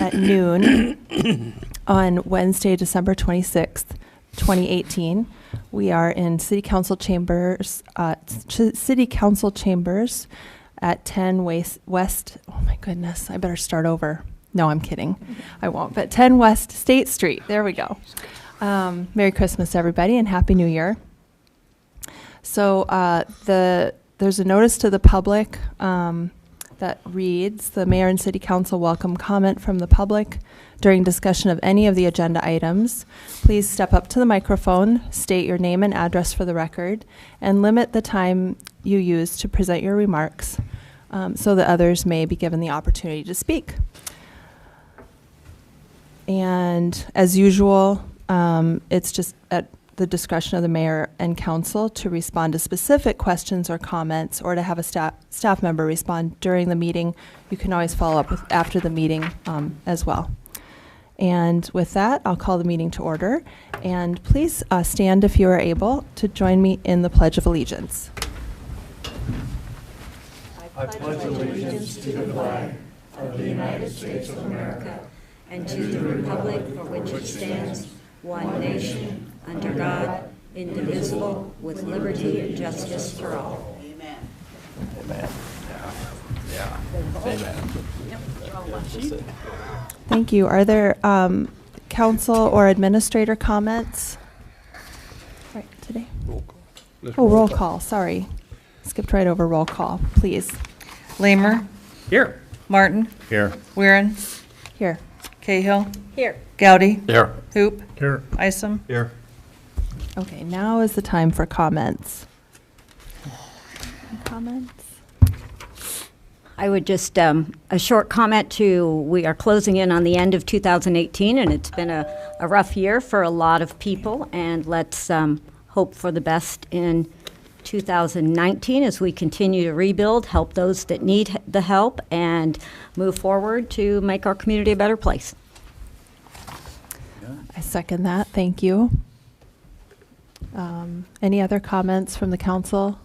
at noon on Wednesday, December 26th, 2018. We are in City Council Chambers, at 10 West, oh my goodness, I better start over. No, I'm kidding. I won't, but 10 West State Street. There we go. Merry Christmas, everybody, and Happy New Year. So there's a notice to the public that reads, the Mayor and City Council welcome comment from the public during discussion of any of the agenda items. Please step up to the microphone, state your name and address for the record, and limit the time you use to present your remarks so that others may be given the opportunity to speak. And as usual, it's just at the discretion of the mayor and council to respond to specific questions or comments, or to have a staff member respond during the meeting. You can always follow up with after the meeting as well. And with that, I'll call the meeting to order. And please stand if you are able to join me in the Pledge of Allegiance. I pledge allegiance to the flag of the United States of America and to the republic for which it stands, one nation, under God, indivisible, with liberty and justice for all. Amen. Amen. Yeah. Amen. Thank you. Are there council or administrator comments right today? Roll call. Sorry. Skipped right over roll call. Please. Lamer. Here. Martin. Here. Weirin. Here. Cahill. Here. Gowdy. Here. Hoop. Here. Isom. Here. Okay, now is the time for comments. Any comments? I would just, a short comment to, we are closing in on the end of 2018, and it's been a rough year for a lot of people, and let's hope for the best in 2019 as we continue to rebuild, help those that need the help, and move forward to make our community a better place. I second that. Thank you. Any other comments from the council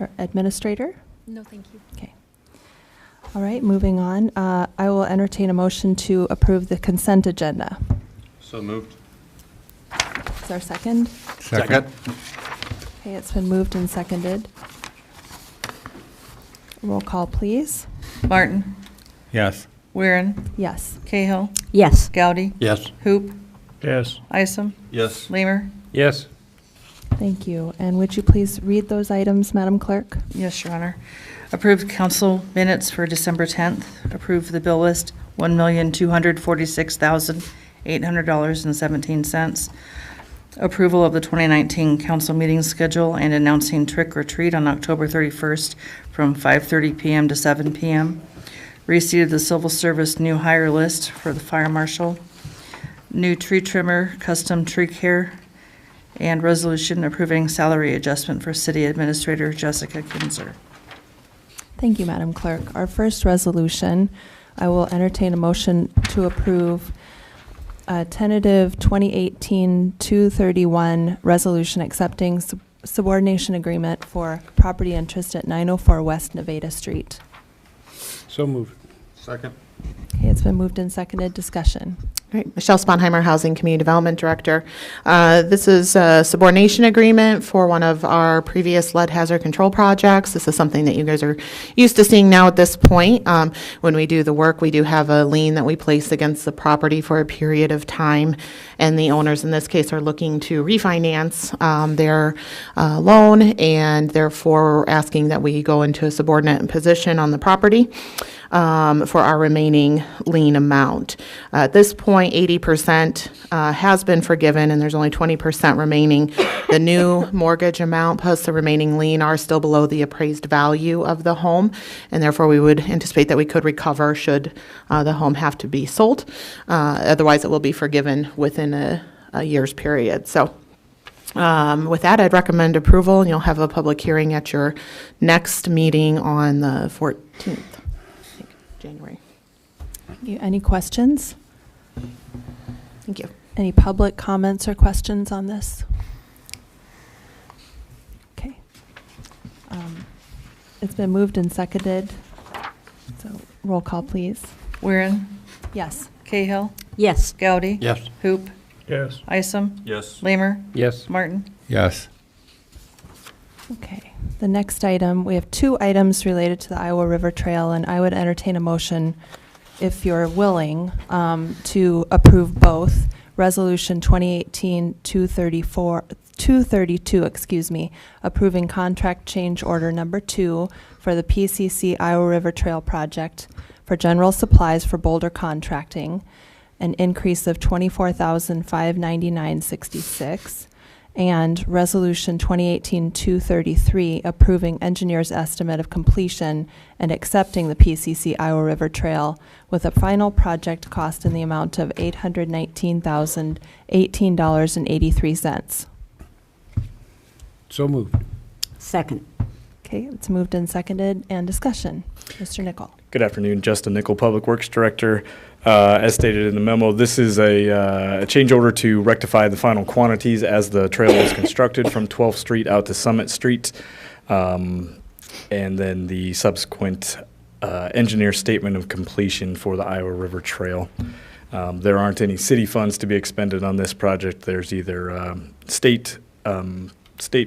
or administrator? No, thank you. Okay. All right, moving on. I will entertain a motion to approve the consent agenda. So moved. Is there a second? Second. Okay, it's been moved and seconded. Roll call, please. Martin. Yes. Weirin. Yes. Cahill. Yes. Gowdy. Yes. Hoop. Yes. Isom. Yes. Lamer. Yes. Thank you. And would you please read those items, Madam Clerk? Yes, Your Honor. Approved council minutes for December 10th. Approved the bill list, $1,246,800.17. Approval of the 2019 council meeting schedule and announcing trick or treat on October 31st from 5:30 p.m. to 7 p.m. Receipt of the civil service new hire list for the fire marshal. New tree trimmer, custom tree care, and resolution approving salary adjustment for city administrator Jessica Kinzer. Thank you, Madam Clerk. Our first resolution, I will entertain a motion to approve a tentative 2018-231 resolution accepting subordination agreement for property interest at 904 West Nevada Street. So moved. Second. Okay, it's been moved and seconded. Discussion. All right, Michelle Sponheimer, Housing Community Development Director. This is a subordination agreement for one of our previous lead hazard control projects. This is something that you guys are used to seeing now at this point. When we do the work, we do have a lien that we place against the property for a period of time, and the owners in this case are looking to refinance their loan, and therefore we're asking that we go into a subordinate position on the property for our remaining lien amount. At this point, 80% has been forgiven, and there's only 20% remaining. The new mortgage amount plus the remaining lien are still below the appraised value of the home, and therefore we would anticipate that we could recover should the home have to be sold. Otherwise, it will be forgiven within a year's period. So with that, I'd recommend approval, and you'll have a public hearing at your next meeting on the 14th, January. Any questions? Thank you. Any public comments or questions on this? Okay. It's been moved and seconded. So roll call, please. Weirin, Yes. Cahill, Yes. Goudy, Yes. Hoop, Yes. Isom, Yes. Lamer, Yes. Martin. Yes. Okay. The next item, we have 2 items related to the Iowa River Trail, and I would entertain a motion, if you're willing, to approve both. Resolution 2018-232, approving contract change order number 2 for the PCC Iowa River Trail project for general supplies for Boulder Contracting, an increase of $24,599.66. And Resolution 2018-233, approving engineer's estimate of completion and accepting the PCC Iowa River Trail with a final project cost in the amount of $819,018.83. So moved. Second. Okay, it's moved and seconded, and discussion. Mr. Nichol. Good afternoon, Justin Nichol, Public Works Director. As stated in the memo, this is a change order to rectify the final quantities as the trail was constructed from 12th Street out to Summit Street, and then the subsequent engineer statement of completion for the Iowa River Trail. There aren't any city funds to be expended on this project. There's either state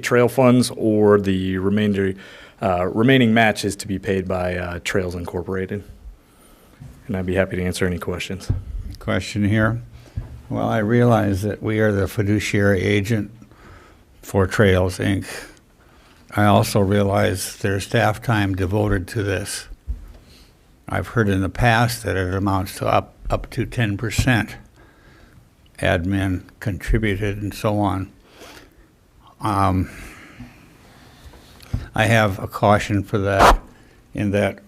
trail funds or the remaining match is to be paid by Trails Incorporated. And I'd be happy to answer any questions. Question here. Well, I realize that we are the fiduciary agent for Trails, Inc. I also realize there's staff time devoted to this. I've heard in the past that it amounts to up to 10% admin contributed and so on. I have a caution for that, in that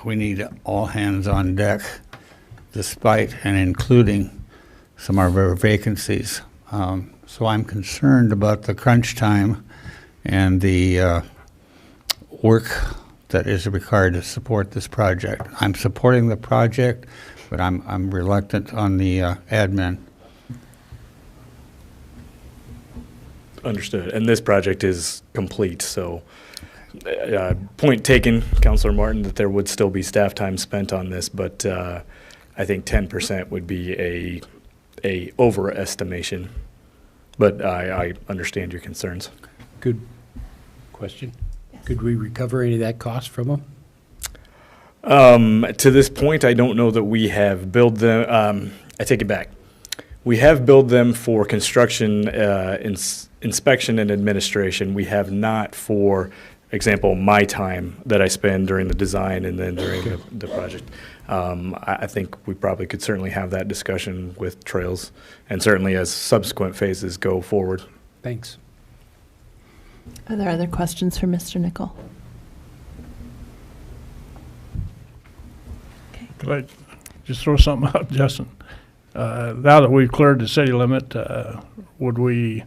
we need all hands on deck, despite and including some of our vacancies. So I'm concerned about the crunch time and the work that is required to support this project. I'm supporting the project, but I'm reluctant on the admin. Understood. And this project is complete, so point taken, Councilor Martin, that there would still be staff time spent on this, but I think 10% would be a overestimation. But I understand your concerns. Good question. Could we recover any of that cost from them? To this point, I don't know that we have billed them. I take it back. We have billed them for construction, inspection, and administration. We have not for example, my time that I spend during the design and then during the project. I think we probably could certainly have that discussion with Trails, and certainly as subsequent phases go forward. Thanks. Are there other questions for Mr. Nichol? Okay. Could I just throw something out, Justin? Now that we've cleared the city limit, would we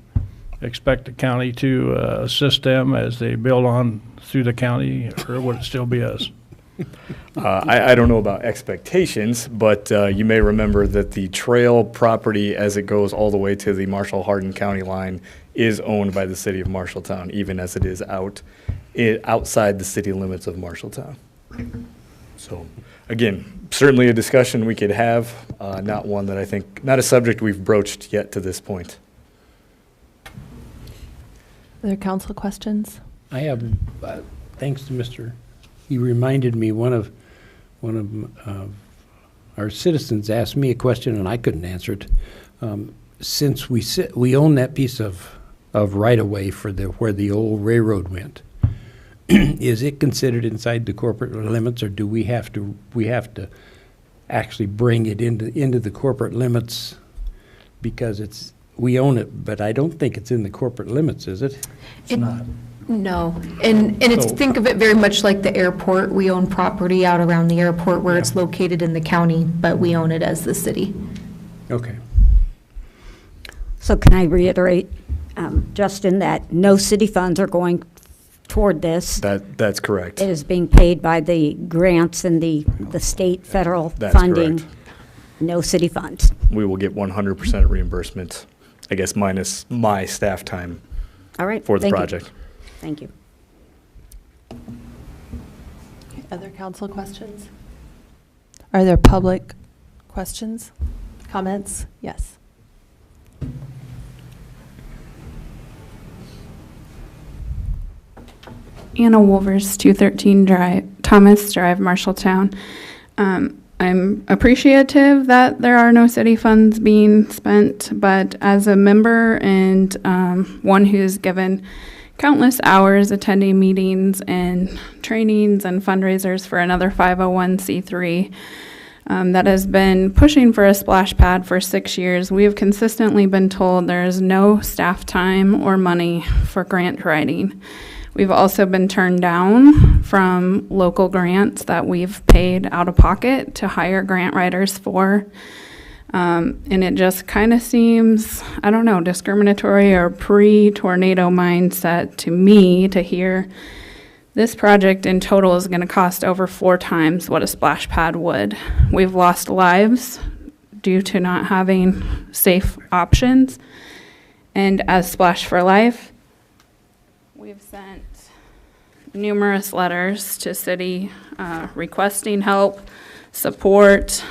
expect the county to assist them as they build on through the county, or would it still be us? I don't know about expectations, but you may remember that the trail property as it goes all the way to the Marshall-Hardin County line is owned by the city of Marshalltown, even as it is outside the city limits of Marshalltown. So, again, certainly a discussion we could have, not one that I think, not a subject we've broached yet to this point. Other council questions? I have, thanks to Mr. He reminded me one of our citizens asked me a question and I couldn't answer it. Since we own that piece of right of way for where the old railroad went, is it considered inside the corporate limits, or do we have to actually bring it into the corporate limits because we own it, but I don't think it's in the corporate limits, is it? It's not. No, and it's, So- think of it very much like the airport. We own property out around the airport where it's located in the county, but we own it as the city. Okay. So can I reiterate, Justin, that no city funds are going toward this? That's correct. It is being paid by the grants and the state, federal That's funding. correct. No city funds. We will get 100% reimbursement, I guess minus my staff time All right. for the thank you. project. Thank you. Other council questions? Are there public questions, comments? Yes. Anna Wolvers, 213 Thomas Drive, Marshalltown. I'm appreciative that there are no city funds being spent, but as a member and one who's given countless hours attending meetings and trainings and fundraisers for another 501c3 that has been pushing for a splash pad for 6 years, we have consistently been told there is no staff time or money for grant writing. We've also been turned down from local grants that we've paid out of pocket to hire grant writers for. And it just kind of seems, I don't know, discriminatory or pre-tornado mindset to me to hear this project in total is going to cost over 4 times what a splash pad would. We've lost lives due to not having safe options. And as Splash for Life, we've sent numerous letters to city requesting help, support,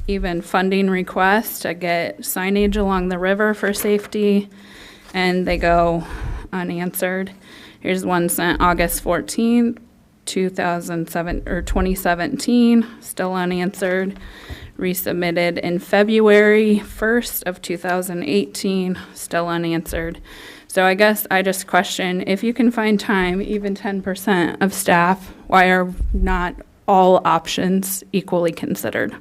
even funding requests to get signage along the river for safety, and they go unanswered. Here's one sent August 14th, 2017, still unanswered. Resubmitted in February 1st of 2018, still unanswered. So I guess I just question, if you can find time, even 10% of staff, why are not all options equally considered?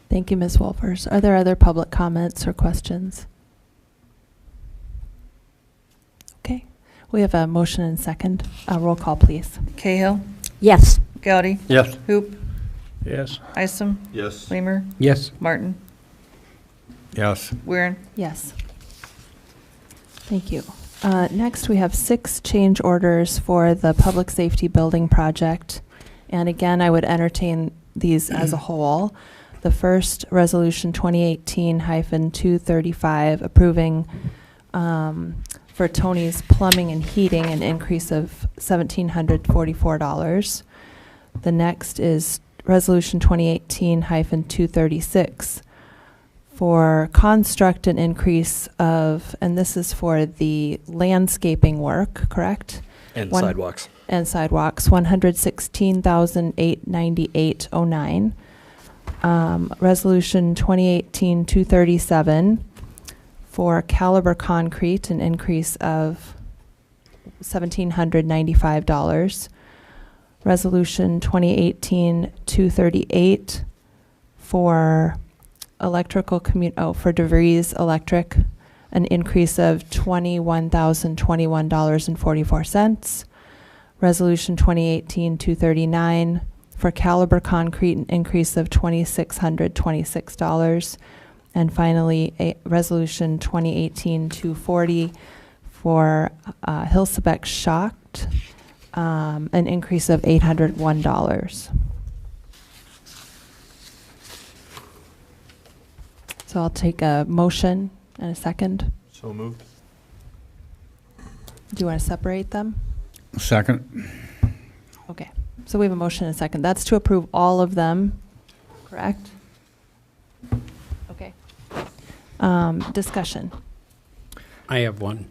Thank you, Ms. Wolfers. Are there other public comments or questions? Okay. We have a motion and second. Roll call, please. Cahill? Yes. Gowdy? Yes. Hoop? Yes. Isom? Yes. Weimer? Yes. Martin? Yes. Weirin? Yes. Thank you. Next, we have 6 change orders for the public safety building project. And again, I would entertain these as a whole. The first, Resolution 2018-235, approving for Tony's Plumbing and Heating an increase of $1,744. The next is Resolution 2018-236 for construct an increase of, and this is for the landscaping work, correct? And sidewalks. And sidewalks, $116,898.09. Resolution 2018-237 for Caliber Concrete, an increase of $1,795. Resolution 2018-238 for electrical for DeVries Electric, an increase of $21,021.44. Resolution 2018-239 for Caliber Concrete, an increase of $2,626. And finally, Resolution 2018-240 for Hilsebeck Schacht, an increase of $801. So I'll take a motion and a second. So moved. Do you want to separate them? Second. Okay. So we have a motion and a second. That's to approve all of them, correct? Okay. Discussion. I have one.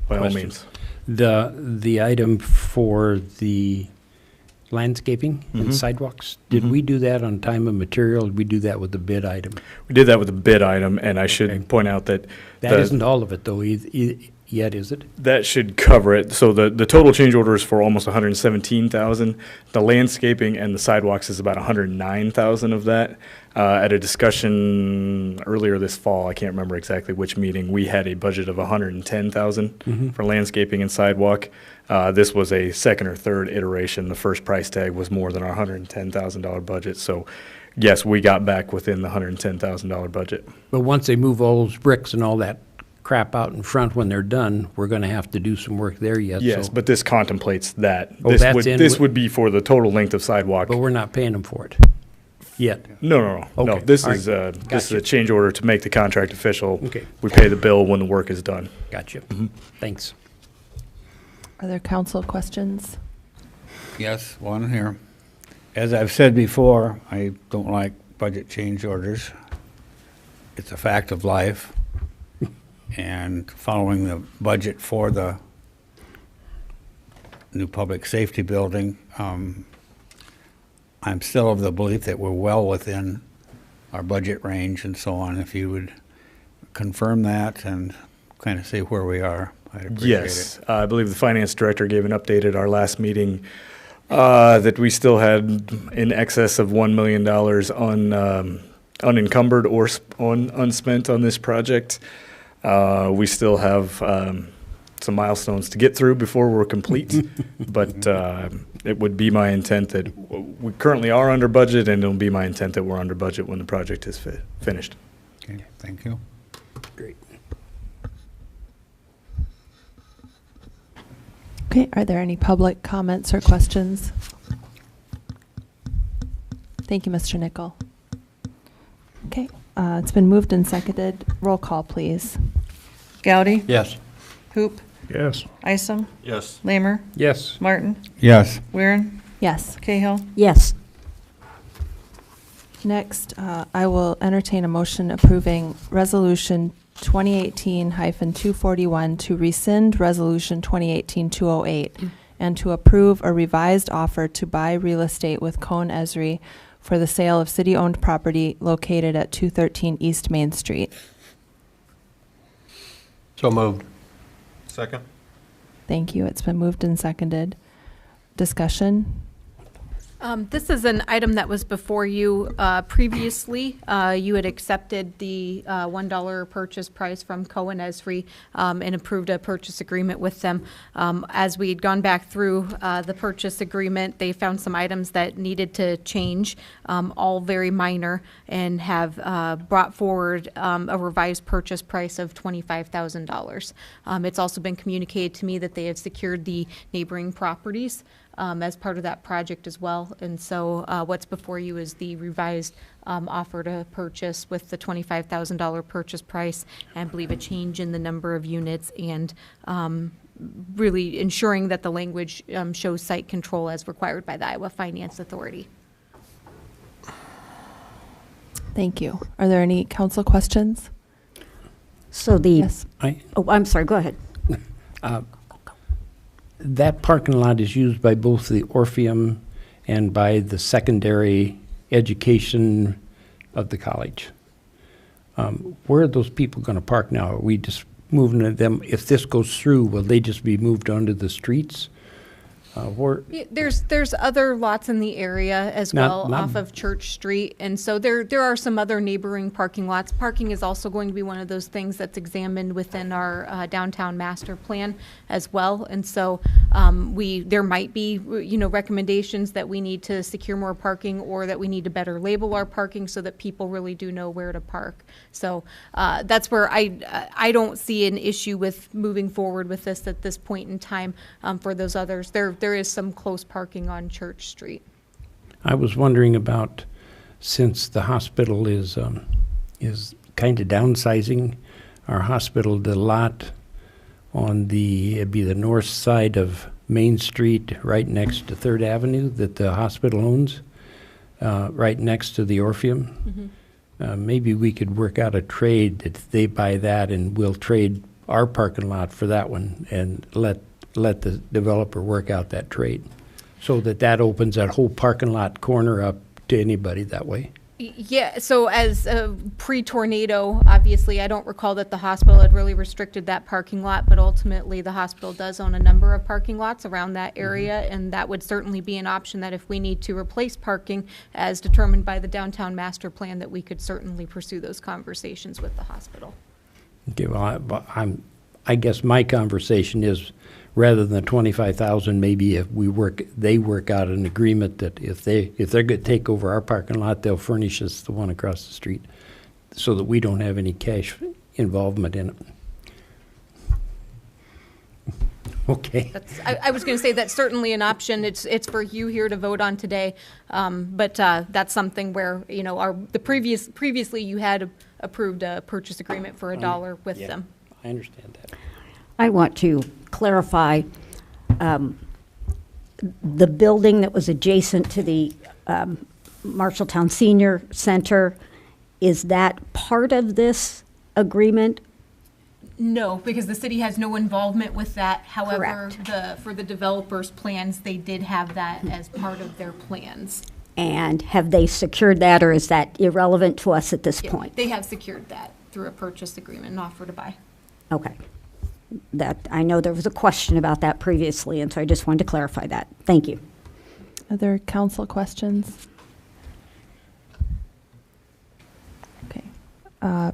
By all question. means. The item for the landscaping and sidewalks, did we do that on time and material? Did we do that with the bid item? We did that with the bid item, and I should point out that That isn't all of it, though, yet, is it? that should cover it. So the total change order is for almost 117,000. The landscaping and the sidewalks is about 109,000 of that. At a discussion earlier this fall, I can't remember exactly which meeting, we had a budget of 110,000 for landscaping and sidewalk. This was a second or third iteration. The first price tag was more than our $110,000 budget. So yes, we got back within the $110,000 budget. But once they move all those bricks and all that crap out in front when they're done, we're going to have to do some work there yet. Yes, so. but this contemplates that. Oh, This that's would, in this with- would be for the total length of sidewalk. But we're not paying them for it yet. No. Okay, This all is right. this is a Gotcha. change order to make the contract official. Okay. We pay the bill when the work is done. Gotcha. Thanks. Are there council questions? Yes, one here. As I've said before, I don't like budget change orders. It's a fact of life. And following the budget for the new public safety building, I'm still of the belief that we're well within our budget range and so on. If you would confirm that and kind of say where we are, I'd appreciate Yes, it. I believe the finance director gave an update at our last meeting that we still had in excess of $1 million unencumbered or unspent on this project. We still have some milestones to get through before we're complete, but it would be my intent that we currently are under budget, and it'll be my intent that we're under budget when the project is finished. Okay, thank you. Great. Okay, are there any public comments or questions? Thank you, Mr. Nichol. Okay, it's been moved and seconded. Roll call, please. Gowdy? Yes. Hoop? Yes. Isom? Yes. Lamer? Yes. Martin? Yes. Weirin? Yes. Cahill? Yes. Next, I will entertain a motion approving Resolution 2018-241 to rescind Resolution 2018-208 and to approve a revised offer to buy real estate with Cohn Esri for the sale of city-owned property located at 213 East Main Street. So moved. Second. Thank you. It's been moved and seconded. Discussion? This is an item that was before you previously. You had accepted the $1 purchase price from Cohen Esri and approved a purchase agreement with them. As we had gone back through the purchase agreement, they found some items that needed to change, all very minor, and have brought forward a revised purchase price of $25,000. It's also been communicated to me that they have secured the neighboring properties as part of that project as well. And so what's before you is the revised offer to purchase with the $25,000 purchase price, and I believe a change in the number of units, and really ensuring that the language shows site control as required by the Iowa Finance Authority. Thank you. Are there any council questions? So the, Yes. oh, I'm sorry, go ahead. That parking lot is used by both the Orpheum and by the secondary education of the college. Where are those people going to park now? Are we just moving them? If this goes through, will they just be moved onto the streets? There's other lots in the area as well off of Church Street, and so there are some other neighboring parking lots. Parking is also going to be one of those things that's examined within our downtown master plan as well, and so there might be recommendations that we need to secure more parking, or that we need to better label our parking so that people really do know where to park. So that's where I don't see an issue with moving forward with this at this point in time. For those others, there is some close parking on Church Street. I was wondering about, since the hospital is kind of downsizing our hospital, the lot on it'd be the north side of Main Street, right next to 3rd Avenue, that the hospital owns, right next to the Orpheum. Mm-hmm. Maybe we could work out a trade that they buy that, and we'll trade our parking lot for that one, and let the developer work out that trade, so that opens that whole parking lot corner up to anybody that way. Yeah, so as pre-tornado, obviously, I don't recall that the hospital had really restricted that parking lot, but ultimately the hospital does own a number of parking lots around that area, and that would certainly be an option that if we need to replace parking as determined by the downtown master plan, that we could certainly pursue those conversations with the hospital. Okay, well, I guess my conversation is, rather than 25,000, maybe if they work out an agreement that if they're going to take over our parking lot, they'll furnish us the one across the street, so that we don't have any cash involvement in it. Okay. I was going to say that's certainly an option. It's for you here to vote on today, but that's something where previously you had approved a purchase agreement for $1 with them. I understand that. I want to clarify, the building that was adjacent to the Marshalltown Senior Center, is that part of this agreement? No, because the city has no involvement with that. However, Correct. for the developers' plans, they did have that as part of their plans. And have they secured that, or is that irrelevant to us at this point? They have secured that through a purchase agreement and offer to buy. Okay. That, I know there was a question about that previously, and so I just wanted to clarify that. Thank you. Other council questions? Okay.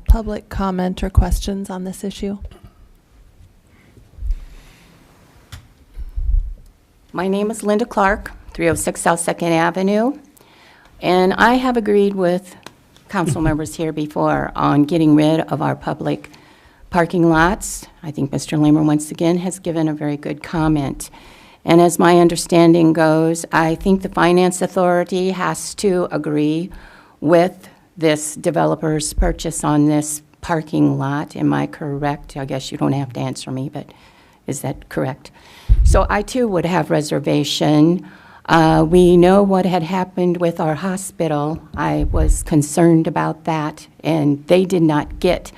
Public comment or questions on this issue? My name is Linda Clark, 306 South 2nd Avenue, and I have agreed with council members here before on getting rid of our public parking lots. I think Mr. Lamer once again has given a very good comment. And as my understanding goes, I think the Finance Authority has to agree with this developer's purchase on this parking lot. Am I correct? I guess you don't have to answer me, but is that correct? So I too would have reservation. We know what had happened with our hospital. I was concerned about that, and they did not get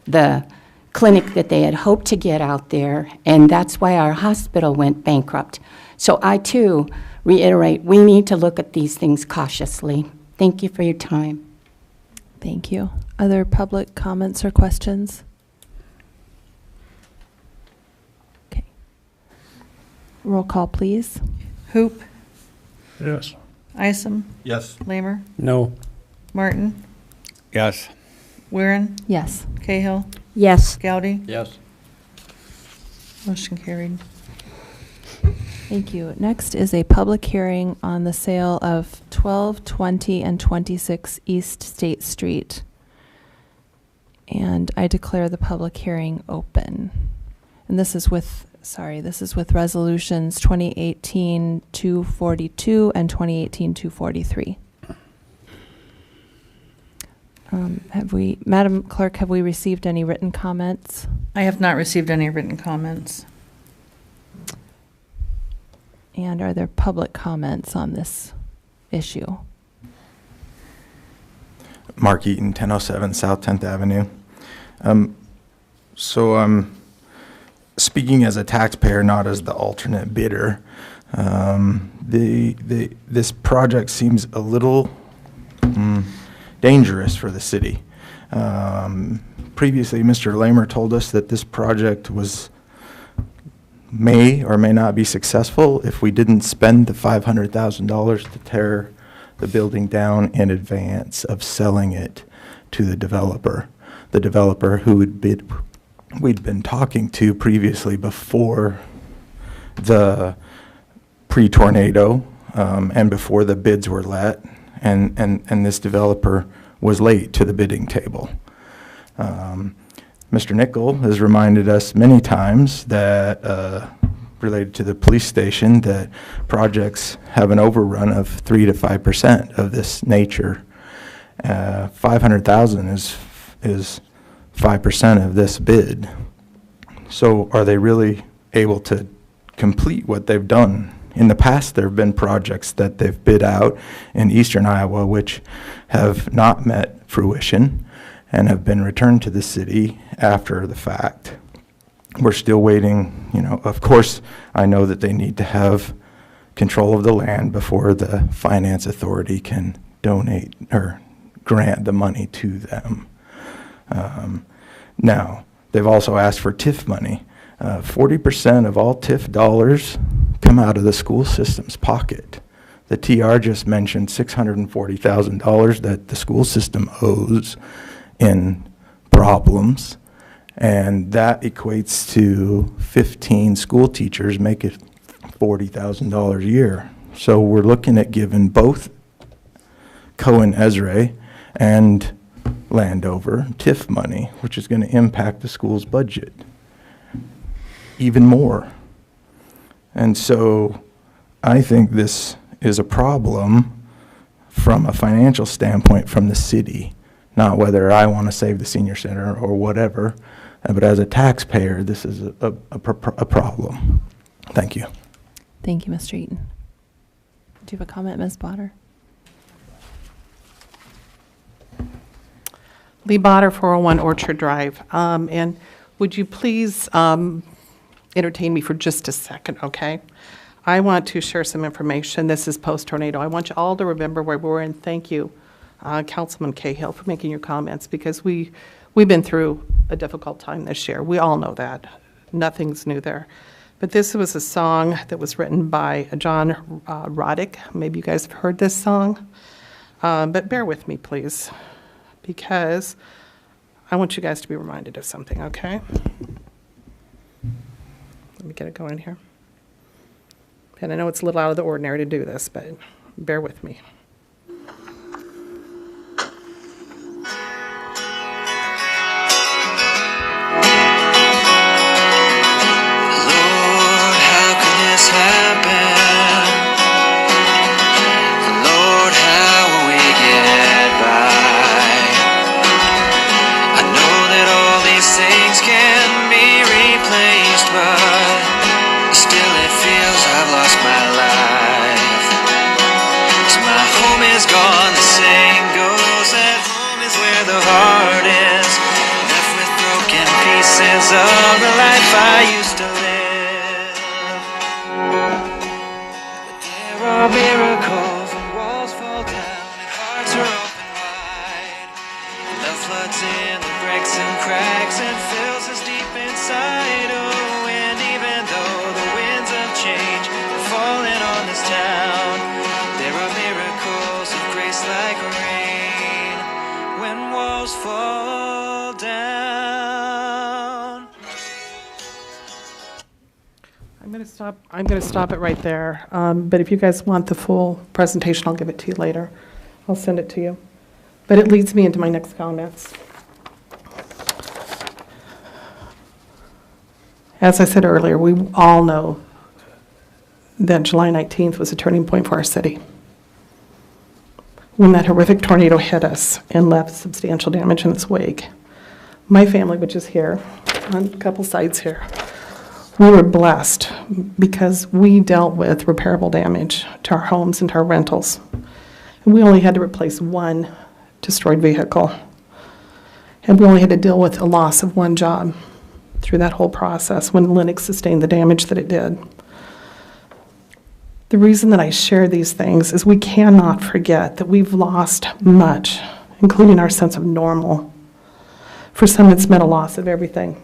the clinic that they had hoped to get out there, and that's why our hospital went bankrupt. So I too reiterate, we need to look at these things cautiously. Thank you for your time. Thank you. Other public comments or questions? Okay. Roll call, please. Hoop, Yes. Isom, Yes. Lamer, No. Martin, Yes. Weirin, Yes. Cahill, Yes. Gowdy. Yes. Motion carried. Thank you. Next is a public hearing on the sale of 12, 20, and 26 East State Street. And I declare the public hearing open. And this is with resolutions 2018-242 and 2018-243. Madam Clerk, have we received any written comments? I have not received any written comments. And are there public comments on this issue? Mark Eaton, 1007 South 10th Avenue. So I'm speaking as a taxpayer, not as the alternate bidder. This project seems a little dangerous for the city. Previously, Mr. Lamer told us that this project may or may not be successful if we didn't spend the $500,000 to tear the building down in advance of selling it to the developer who we'd been talking to previously before the pre-tornado and before the bids were let, and this developer was late to the bidding table. Mr. Nickel has reminded us many times that, related to the police station, that projects have an overrun of 3 to 5% of this nature. 500,000 is 5% of this bid. So are they really able to complete what they've done? In the past, there have been projects that they've bid out in eastern Iowa which have not met fruition and have been returned to the city after the fact. We're still waiting, of course, I know that they need to have control of the land before the Finance Authority can donate or grant the money to them. Now, they've also asked for TIF money. 40% of all TIF dollars come out of the school system's pocket. The TR just mentioned $640,000 that the school system owes in problems, and that equates to 15 school teachers making $40,000 a year. So we're looking at giving both Cohen Ezra and Landover TIF money, which is going to impact the school's budget even more. And so I think this is a problem from a financial standpoint from the city, not whether I want to save the senior center or whatever, but as a taxpayer, this is a problem. Thank you. Thank you, Mr. Eaton. Do you have a comment, Ms. Botter? Lee Botter, 401 Orchard Drive. And would you please entertain me for just a second, okay? I want to share some information. This is post-tornado. I want you all to remember where we were, and thank you, Councilman Cahill, for making your comments, because we've been through a difficult time this year. We all know that. Nothing's new there. But this was a song that was written by John Roddick. Maybe you guys have heard this song. But bear with me, please, because I want you guys to be reminded of something, okay? Let me get it going here. And I know it's a little out of the ordinary to do this, but bear with me. Of the life I used to live. But there are miracles when walls fall down and hearts are open wide. And love floods in that breaks and cracks and fills us deep inside. Oh, and even though the winds of change are falling on this town, there are miracles of grace like rain when walls fall down. I'm going to stop it right there. But if you guys want the full presentation, I'll give it to you later. I'll send it to you. But it leads me into my next comments. As I said earlier, we all know that July 19th was a turning point for our city. When that horrific tornado hit us and left substantial damage in its wake, my family, which is here, on a couple sides here, we were blessed because we dealt with repairable damage to our homes and to our rentals. And we only had to replace one destroyed vehicle. And we only had to deal with a loss of one job through that whole process when Linux sustained the damage that it did. The reason that I share these things is we cannot forget that we've lost much, including our sense of normal. For some, it's meant a loss of everything.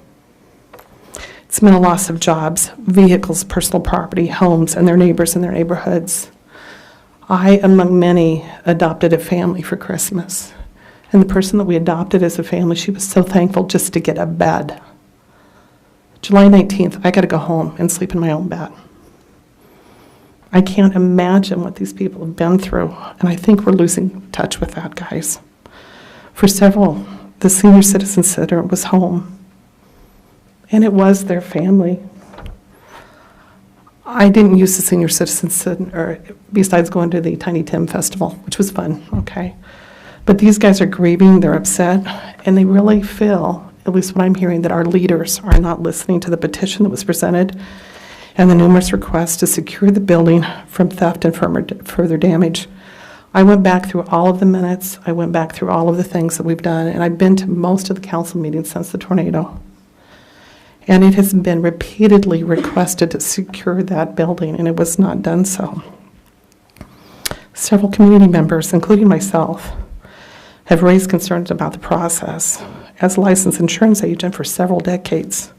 It's meant a loss of jobs, vehicles, personal property, homes, and their neighbors in their neighborhoods. I, among many, adopted a family for Christmas. And the person that we adopted as a family, she was so thankful just to get a bed. July 19th, I got to go home and sleep in my own bed. I can't imagine what these people have been through, and I think we're losing touch with that, guys. For several, the Senior Citizen Center was home. And it was their family. I didn't use the Senior Citizen Center besides going to the Tiny Tim Festival, which was fun, okay? But these guys are grieving, they're upset, and they really feel, at least what I'm hearing, that our leaders are not listening to the petition that was presented and the numerous requests to secure the building from theft and further damage. I went back through all of the minutes, I went back through all of the things that we've done, and I've been to most of the council meetings since the tornado. And it has been repeatedly requested to secure that building, and it was not done so. Several community members, including myself, have raised concerns about the process. As a licensed insurance agent for several decades,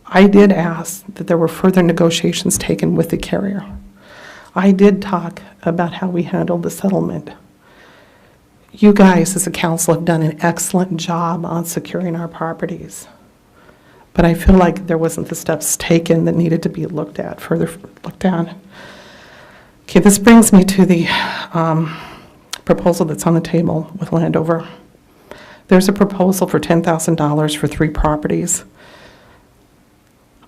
I did ask that there were further negotiations taken with the carrier. I did talk about how we handled the settlement. You guys, as a council, have done an excellent job on securing our properties. But I feel like there wasn't the steps taken that needed to be looked at, further looked at. Okay, this brings me to the proposal that's on the table with Landover. There's a proposal for $10,000 for 3 properties.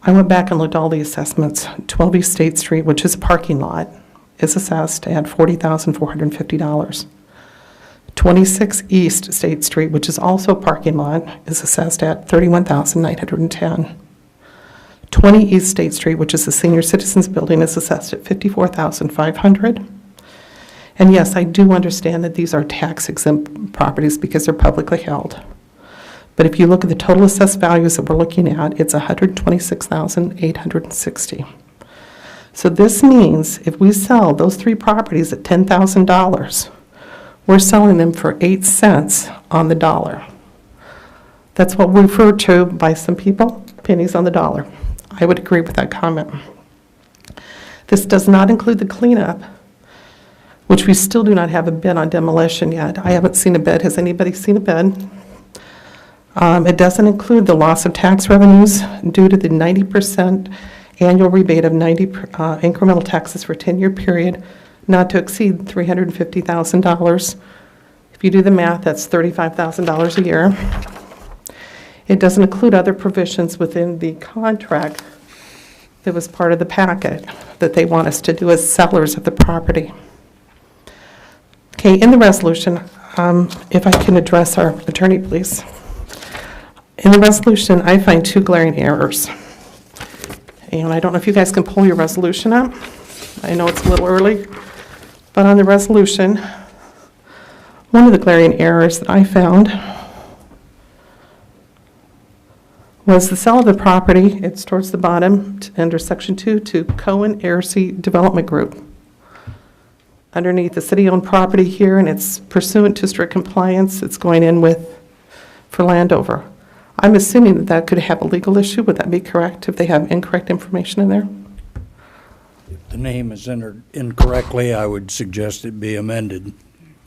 I went back and looked at all the assessments. 12 East State Street, which is a parking lot, is assessed at $40,450. 26 East State Street, which is also a parking lot, is assessed at $31,910. 20 East State Street, which is the Senior Citizens Building, is assessed at $54,500. And yes, I do understand that these are tax exempt properties because they're publicly held. But if you look at the total assessed values that we're looking at, it's $126,860. So this means if we sell those 3 properties at $10,000, we're selling them for 8 cents on the dollar. That's what we refer to by some people, pennies on the dollar. I would agree with that comment. This does not include the cleanup, which we still do not have a bid on demolition yet. I haven't seen a bid. Has anybody seen a bid? It doesn't include the loss of tax revenues due to the 90% annual rebate of 90 incremental taxes for a 10-year period, not to exceed $350,000. If you do the math, that's $35,000 a year. It doesn't include other provisions within the contract that was part of the packet that they want us to do as sellers of the property. Okay, in the resolution, if I can address our attorney, please. In the resolution, I find 2 glaring errors. And I don't know if you guys can pull your resolution up. I know it's a little early, but on the resolution, one of the glaring errors that I found was the sale of the property, it's towards the bottom, under Section 2, to Cohen Airseat Development Group. Underneath the city-owned property here, and it's pursuant to strict compliance, it's going in with, for Landover. I'm assuming that that could have a legal issue. Would that be correct if they have incorrect information in there? If the name is entered incorrectly, I would suggest it be amended.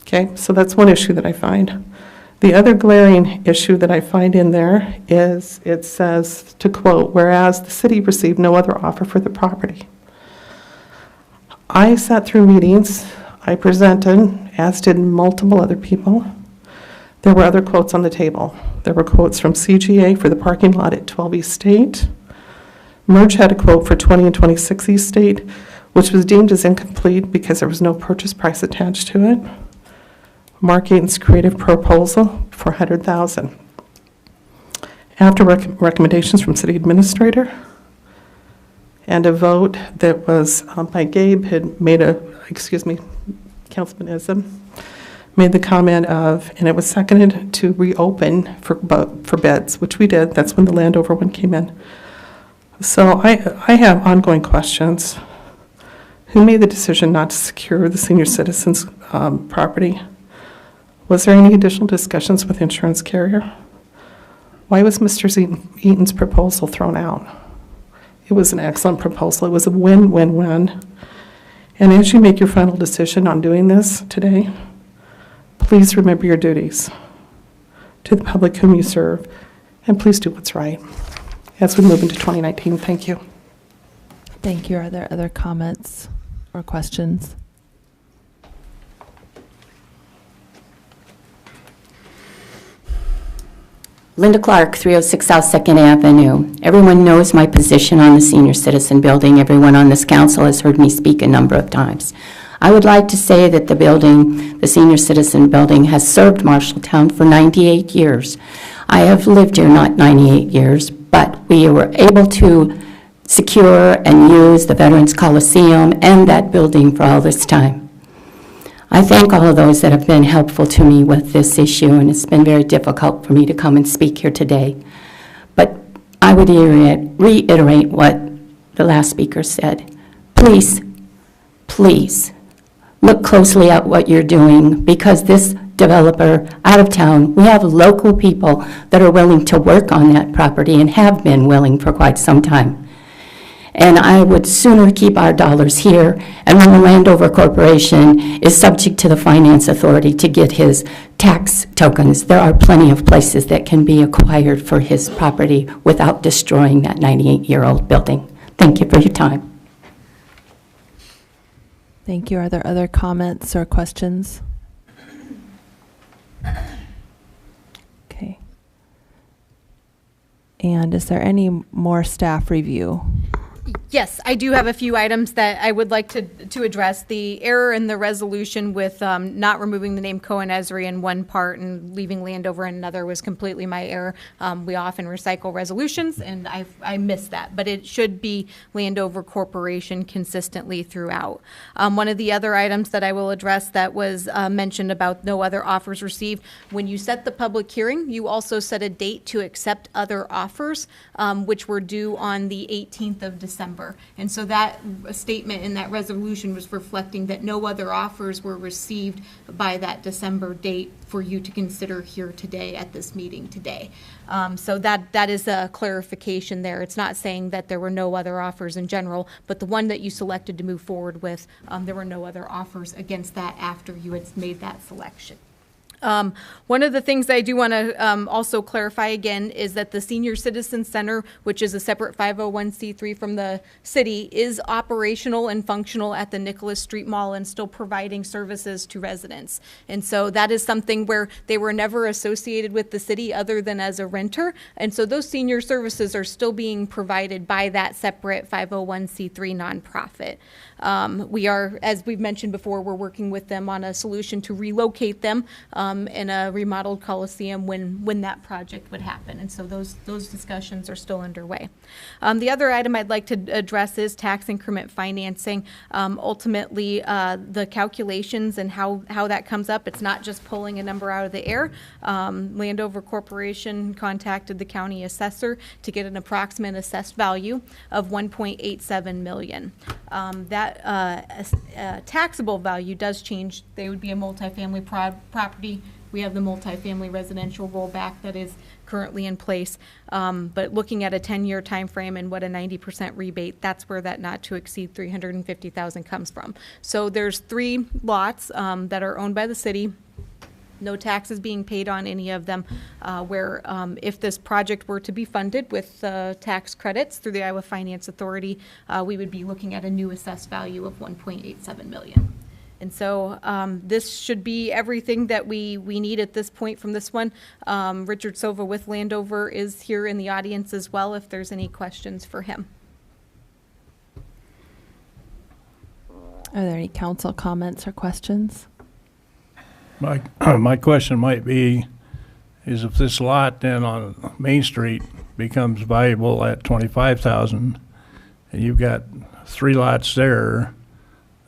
Okay, so that's one issue that I find. The other glaring issue that I find in there is it says, to quote, whereas the city received no other offer for the property. I sat through meetings, I presented, as did multiple other people. There were other quotes on the table. There were quotes from CGA for the parking lot at 12 East State. Merge had a quote for 20 and 26 East State, which was deemed as incomplete because there was no purchase price attached to it. Mark Aiton's creative proposal for $100,000. After recommendations from city administrator and a vote that was by Gabe had made Councilman Ism made the comment of, and it was seconded to reopen for bids, which we did. That's when the Landover one came in. So I have ongoing questions. Who made the decision not to secure the senior citizens property? Was there any additional discussions with the insurance carrier? Why was Mr. Eaton's proposal thrown out? It was an excellent proposal. It was a win-win-win. And as you make your final decision on doing this today, please remember your duties to the public whom you serve, and please do what's right as we move into 2019. Thank you. Thank you. Are there other comments or questions? Linda Clark, 306 South 2nd Avenue. Everyone knows my position on the senior citizen building. Everyone on this council has heard me speak a number of times. I would like to say that the building, the senior citizen building, has served Marshalltown for 98 years. I have lived here not 98 years, but we were able to secure and use the Veterans Coliseum and that building for all this time. I thank all of those that have been helpful to me with this issue, and it's been very difficult for me to come and speak here today. But I would reiterate what the last speaker said. Please, please, look closely at what you're doing, because this developer out of town, we have local people that are willing to work on that property and have been willing for quite some time. And I would sooner keep our dollars here, and when the Landover Corporation is subject to the Finance Authority to get his tax tokens, there are plenty of places that can be acquired for his property without destroying that 98-year-old building. Thank you for your time. Thank you. Are there other comments or questions? Okay. And is there any more staff review? Yes, I do have a few items that I would like to address. The error in the resolution with not removing the name Cohen Esri in one part and leaving Landover in another was completely my error. We often recycle resolutions, and I missed that, but it should be Landover Corporation consistently throughout. One of the other items that I will address that was mentioned about no other offers received, when you set the public hearing, you also set a date to accept other offers, which were due on the 18th of December. And so that statement in that resolution was reflecting that no other offers were received by that December date for you to consider here today at this meeting today. So that is a clarification there. It's not saying that there were no other offers in general, but the one that you selected to move forward with, there were no other offers against that after you had made that selection. One of the things I do want to also clarify again is that the Senior Citizen Center, which is a separate 501c3 from the city, is operational and functional at the Nicholas Street Mall and still providing services to residents. And so that is something where they were never associated with the city other than as a renter. And so those senior services are still being provided by that separate 501c3 nonprofit. We are, as we've mentioned before, we're working with them on a solution to relocate them in a remodeled Coliseum when that project would happen. And so those discussions are still underway. The other item I'd like to address is tax increment financing. Ultimately, the calculations and how that comes up, it's not just pulling a number out of the air. Landover Corporation contacted the county assessor to get an approximate assessed value of $1.87 million. That taxable value does change. They would be a multifamily property. We have the multifamily residential rollback that is currently in place. But looking at a 10-year time frame and what a 90% rebate, that's where that not to exceed $350,000 comes from. So there's 3 lots that are owned by the city. No taxes being paid on any of them, where if this project were to be funded with tax credits through the Iowa Finance Authority, we would be looking at a new assessed value of $1.87 million. And so this should be everything that we need at this point from this one. Richard Sova with Landover is here in the audience as well if there's any questions for him. Are there any council comments or questions? My question might be, is if this lot then on Main Street becomes valuable at $25,000, and you've got 3 lots there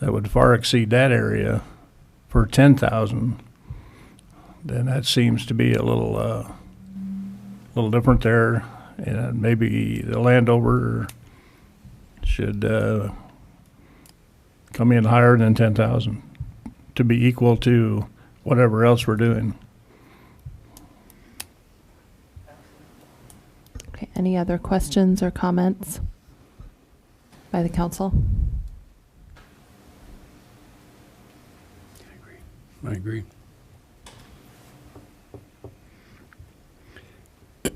that would far exceed that area for $10,000, then that seems to be a little different there, and maybe the landowner should come in higher than $10,000 to be equal to whatever else we're doing. Okay, any other questions or comments by the council? I agree.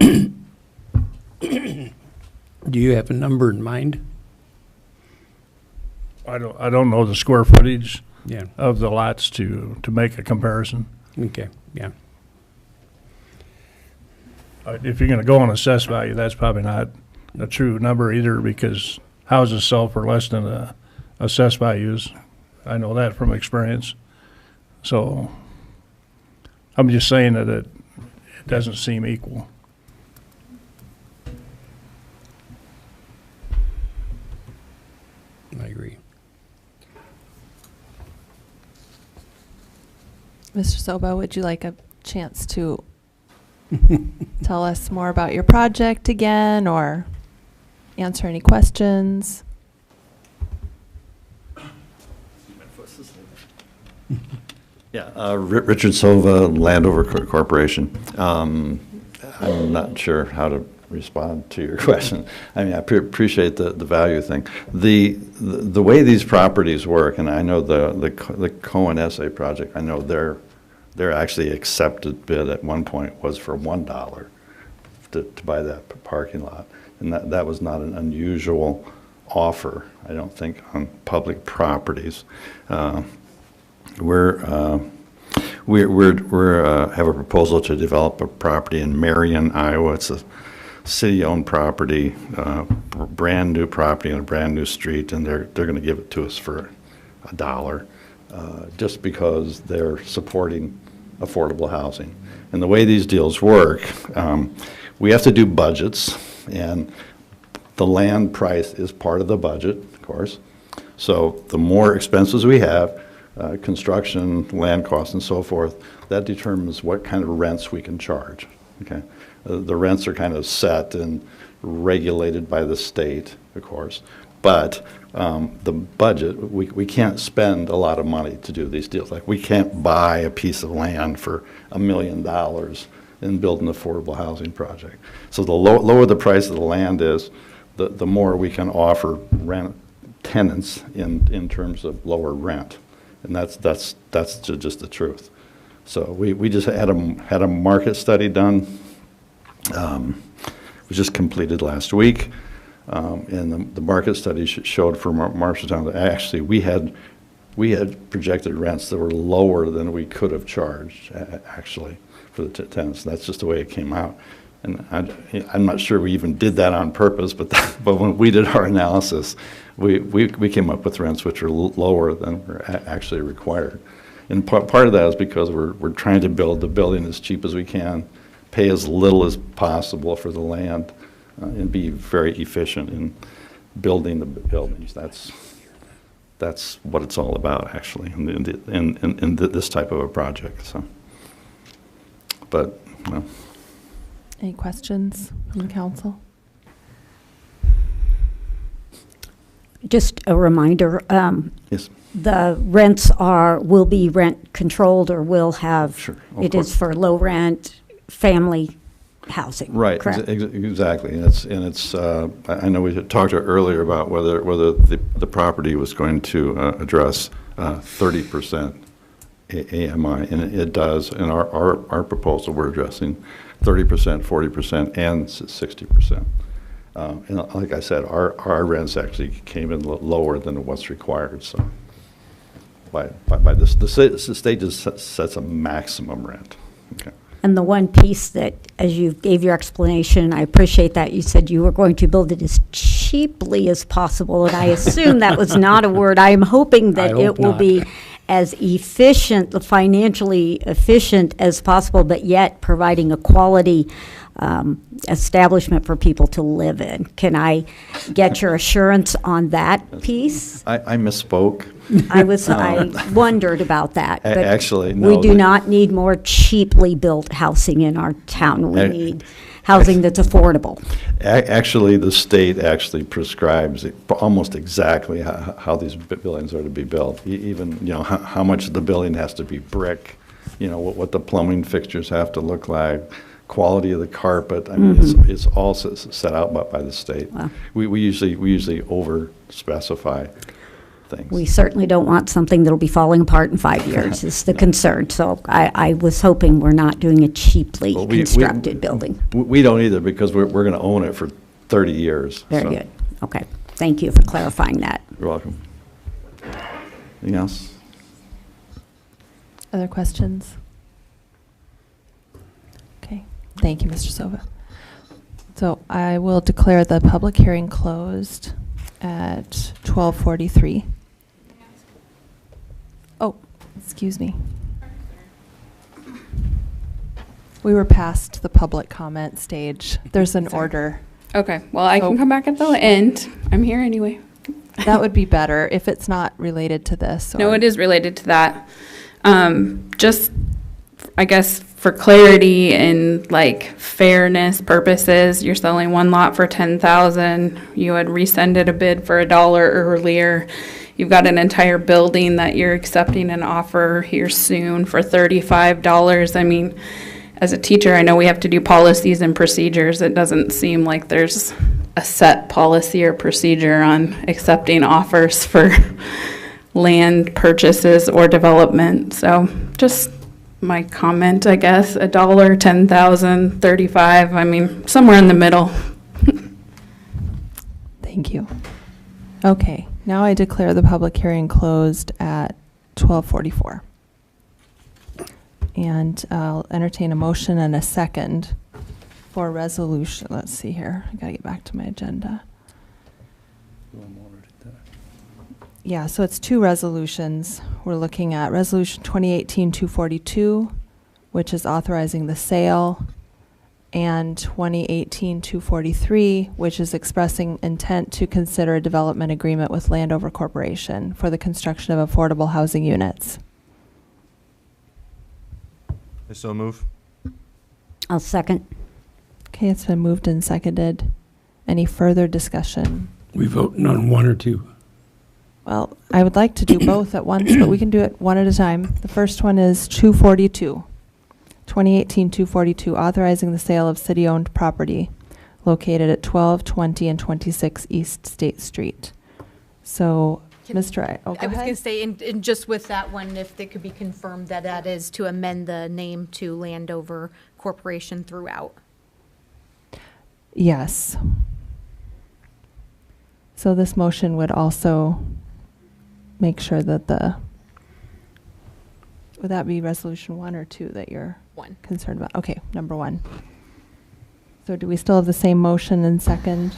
Do you have a number in mind? I don't know the square footage Yeah. of the lots to make a comparison. Okay, yeah. If you're going to go on assessed value, that's probably not a true number either, because houses sell for less than the assessed values. I know that from experience. So I'm just saying that it doesn't seem equal. I agree. Mr. Soba, would you like a chance to tell us more about your project again or answer any questions? Yeah, Richard Sova, Landover Corporation. I'm not sure how to respond to your question. I mean, I appreciate the value thing. The way these properties work, and I know the Cohen Essay project, I know their actually accepted bid at one point was for $1 to buy that parking lot, and that was not an unusual offer, I don't think, on public properties. We have a proposal to develop a property in Marion, Iowa. It's a city-owned property, brand-new property on a brand-new street, and they're going to give it to us for $1, just because they're supporting affordable housing. And the way these deals work, we have to do budgets, and the land price is part of the budget, of course. So the more expenses we have, construction, land costs, and so forth, that determines what kind of rents we can charge. Okay, the rents are kind of set and regulated by the state, of course, but the budget, we can't spend a lot of money to do these deals. Like, we can't buy a piece of land for $1 million and build an affordable housing project. So the lower the price of the land is, the more we can offer tenants in terms of lower rent. And that's just the truth. So we just had a market study done. It was just completed last week, and the market study showed for Marshalltown that actually we had projected rents that were lower than we could have charged actually for the tenants. That's just the way it came out. And I'm not sure we even did that on purpose, but when we did our analysis, we came up with rents which are lower than were actually required. And part of that is because we're trying to build the building as cheap as we can, pay as little as possible for the land, and be very efficient in building the buildings. That's what it's all about, actually, in this type of a project. So, but. Well. Any questions from the council? Just a reminder, yes. The rents will be rent controlled, or will have, sure. It is for low rent family housing. Right, exactly. And it's I know we had talked earlier about whether the property was going to address 30% AMI, and it does. In our proposal, we're addressing 30%, 40%, and 60%. And like I said, our rents actually came in lower than what's required. So by this, the state just sets a maximum rent. Okay. And the one piece that, as you gave your explanation, I appreciate that you said you were going to build it as cheaply as possible, and I assume that was not a word. I am hoping that it will be as efficient, financially efficient as possible, but yet providing a quality establishment for people to live in. Can I get your assurance on that piece? I misspoke. I wondered about that. But actually, no. We do not need more cheaply built housing in our town. We need housing that's affordable. Actually, the state actually prescribes almost exactly how these buildings are to be built. Even, how much the building has to be brick, what the plumbing fixtures have to look like, quality of the carpet. I mean, it's all set out by the state. Wow. We usually over specify things. We certainly don't want something that'll be falling apart in 5 years is the concern. So I was hoping we're not doing a cheaply constructed building. We don't either, because we're going to own it for 30 years. Very good. Okay. Thank you for clarifying that. You're welcome. Anything else? Other questions? Okay. Thank you, Mr. Sova. So I will declare the public hearing closed at 12:43. Oh, excuse me. We were past the public comment stage. There's an order. Okay, well, I can come back at the end. I'm here anyway. That would be better if it's not related to this. No, it is related to that. Just, I guess, for clarity and fairness purposes, you're selling one lot for $10,000. You had rescinded a bid for $1 earlier. You've got an entire building that you're accepting an offer here soon for $35. I mean, as a teacher, I know we have to do policies and procedures. It doesn't seem like there's a set policy or procedure on accepting offers for land purchases or development. So just my comment, I guess, $1, $10,000, $35. I mean, somewhere in the middle. Thank you. Okay, now I declare the public hearing closed at 12:44. And I'll entertain a motion and a second for resolution. Let's see here. I gotta get back to my agenda. Yeah, so it's two resolutions. We're looking at Resolution 2018-242, which is authorizing the sale, and 2018-243, which is expressing intent to consider a development agreement with Landover Corporation for the construction of affordable housing units. I so move. I'll second. Okay, it's been moved and seconded. Any further discussion? We voting on one or two? Well, I would like to do both at once, but we can do it one at a time. The first one is 242, 2018-242, authorizing the sale of city-owned property located at 12, 20, and 26 East State Street. So, Mr. I was going to say, and just with that one, if it could be confirmed that that is to amend the name to Landover Corporation throughout. Yes. So this motion would also make sure that would that be resolution 1 or 2 that you're One. concerned about? Okay, number 1. So do we still have the same motion and second?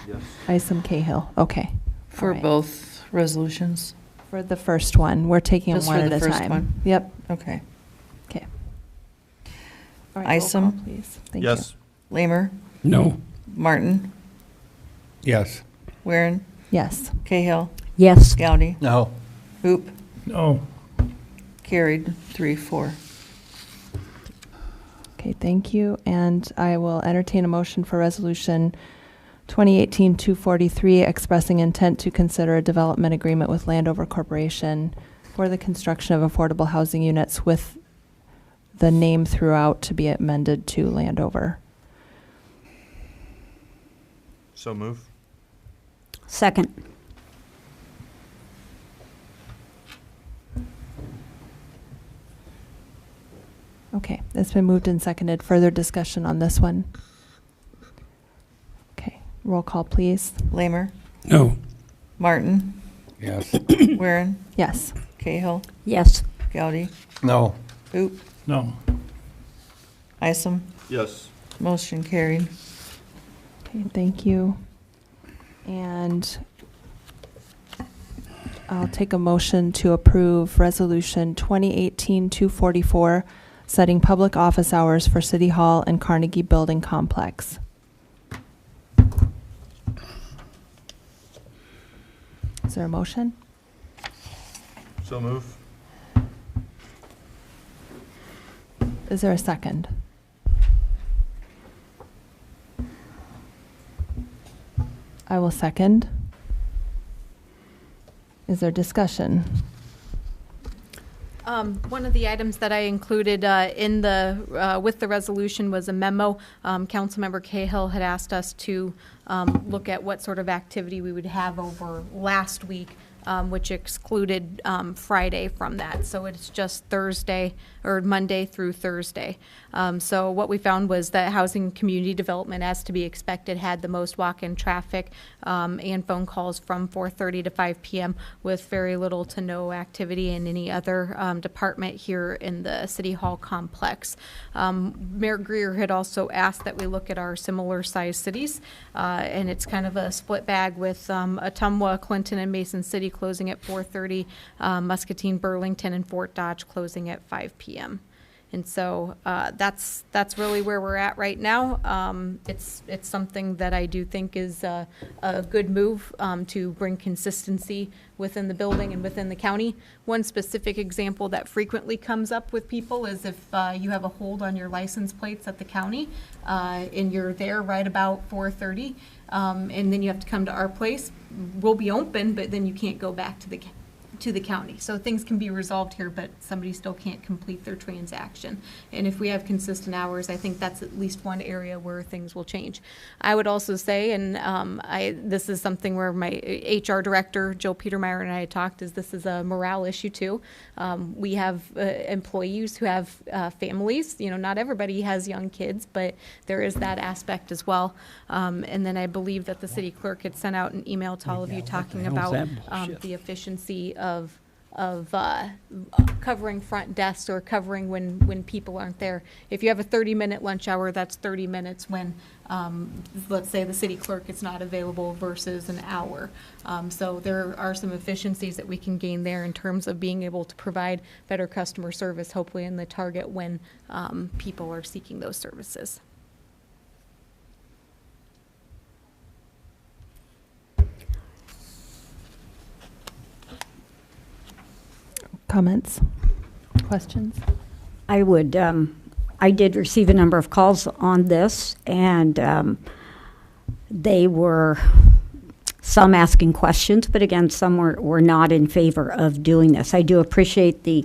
Yes. Isom Cahill. Okay. For All right. both resolutions? For the first one, we're taking them Just one for at the a first time. one? Yep. Okay. Okay. All right, roll Isom? call, please. Thank Yes. Lamer? No. Martin? Yes. Weirin? Yes. Cahill? Yes. Gowdy? No. Hoop? No. Carried, 3-4. Okay, thank you. And I will entertain a motion for resolution 2018-243, expressing intent to consider a development agreement with Landover Corporation for the construction of affordable housing units with the name throughout to be amended to Landover. So move. Second. Okay, it's been moved and seconded. Further discussion on this one? Okay, roll call, please. Lamer? No. Martin? Yes. Weirin? Yes. Cahill? Yes. Gowdy? No. Hoop? No. Isom? Yes. Motion carried. Okay, thank you. And I'll take a motion to approve Resolution 2018-244, setting public office hours for City Hall and Carnegie Building Complex. Is there a motion? So move. Is there a second? I will second. Is there discussion? One of the items that I included in the with the resolution was a memo. Councilmember Cahill had asked us to look at what sort of activity we would have over last week, which excluded Friday from that. So it's just Thursday or Monday through Thursday. So what we found was that housing community development, as to be expected, had the most walk-in traffic and phone calls from 4:30 to 5 p.m. with very little to no activity in any other department here in the City Hall complex. Mayor Greer had also asked that we look at our similar-sized cities, and it's kind of a split bag with Ottumwa, Clinton, and Mason City closing at 4:30, Muscatine, Burlington, and Fort Dodge closing at 5 p.m. And so that's really where we're at right now. It's something that I do think is a good move to bring consistency within the building and within the county. One specific example that frequently comes up with people is if you have a hold on your license plates at the county and you're there right about 4:30, and then you have to come to our place. We'll be open, but then you can't go back to the county. So things can be resolved here, but somebody still can't complete their transaction. And if we have consistent hours, I think that's at least one area where things will change. I would also say, and this is something where my HR director, Jill Petermeyer, and I had talked, is this is a morale issue too. We have employees who have families. You know, not everybody has young kids, but there is that aspect as well. And then I believe that the city clerk had sent out an email to all of you talking about the efficiency of covering front desks or covering when people aren't there. If you have a 30-minute lunch hour, that's 30 minutes when, let's say, the city clerk is not available versus an hour. So there are some efficiencies that we can gain there in terms of being able to provide better customer service, hopefully in the target when people are seeking those services. Comments? Questions? I did receive a number of calls on this, and they were some asking questions, but again, some were not in favor of doing this. I do appreciate the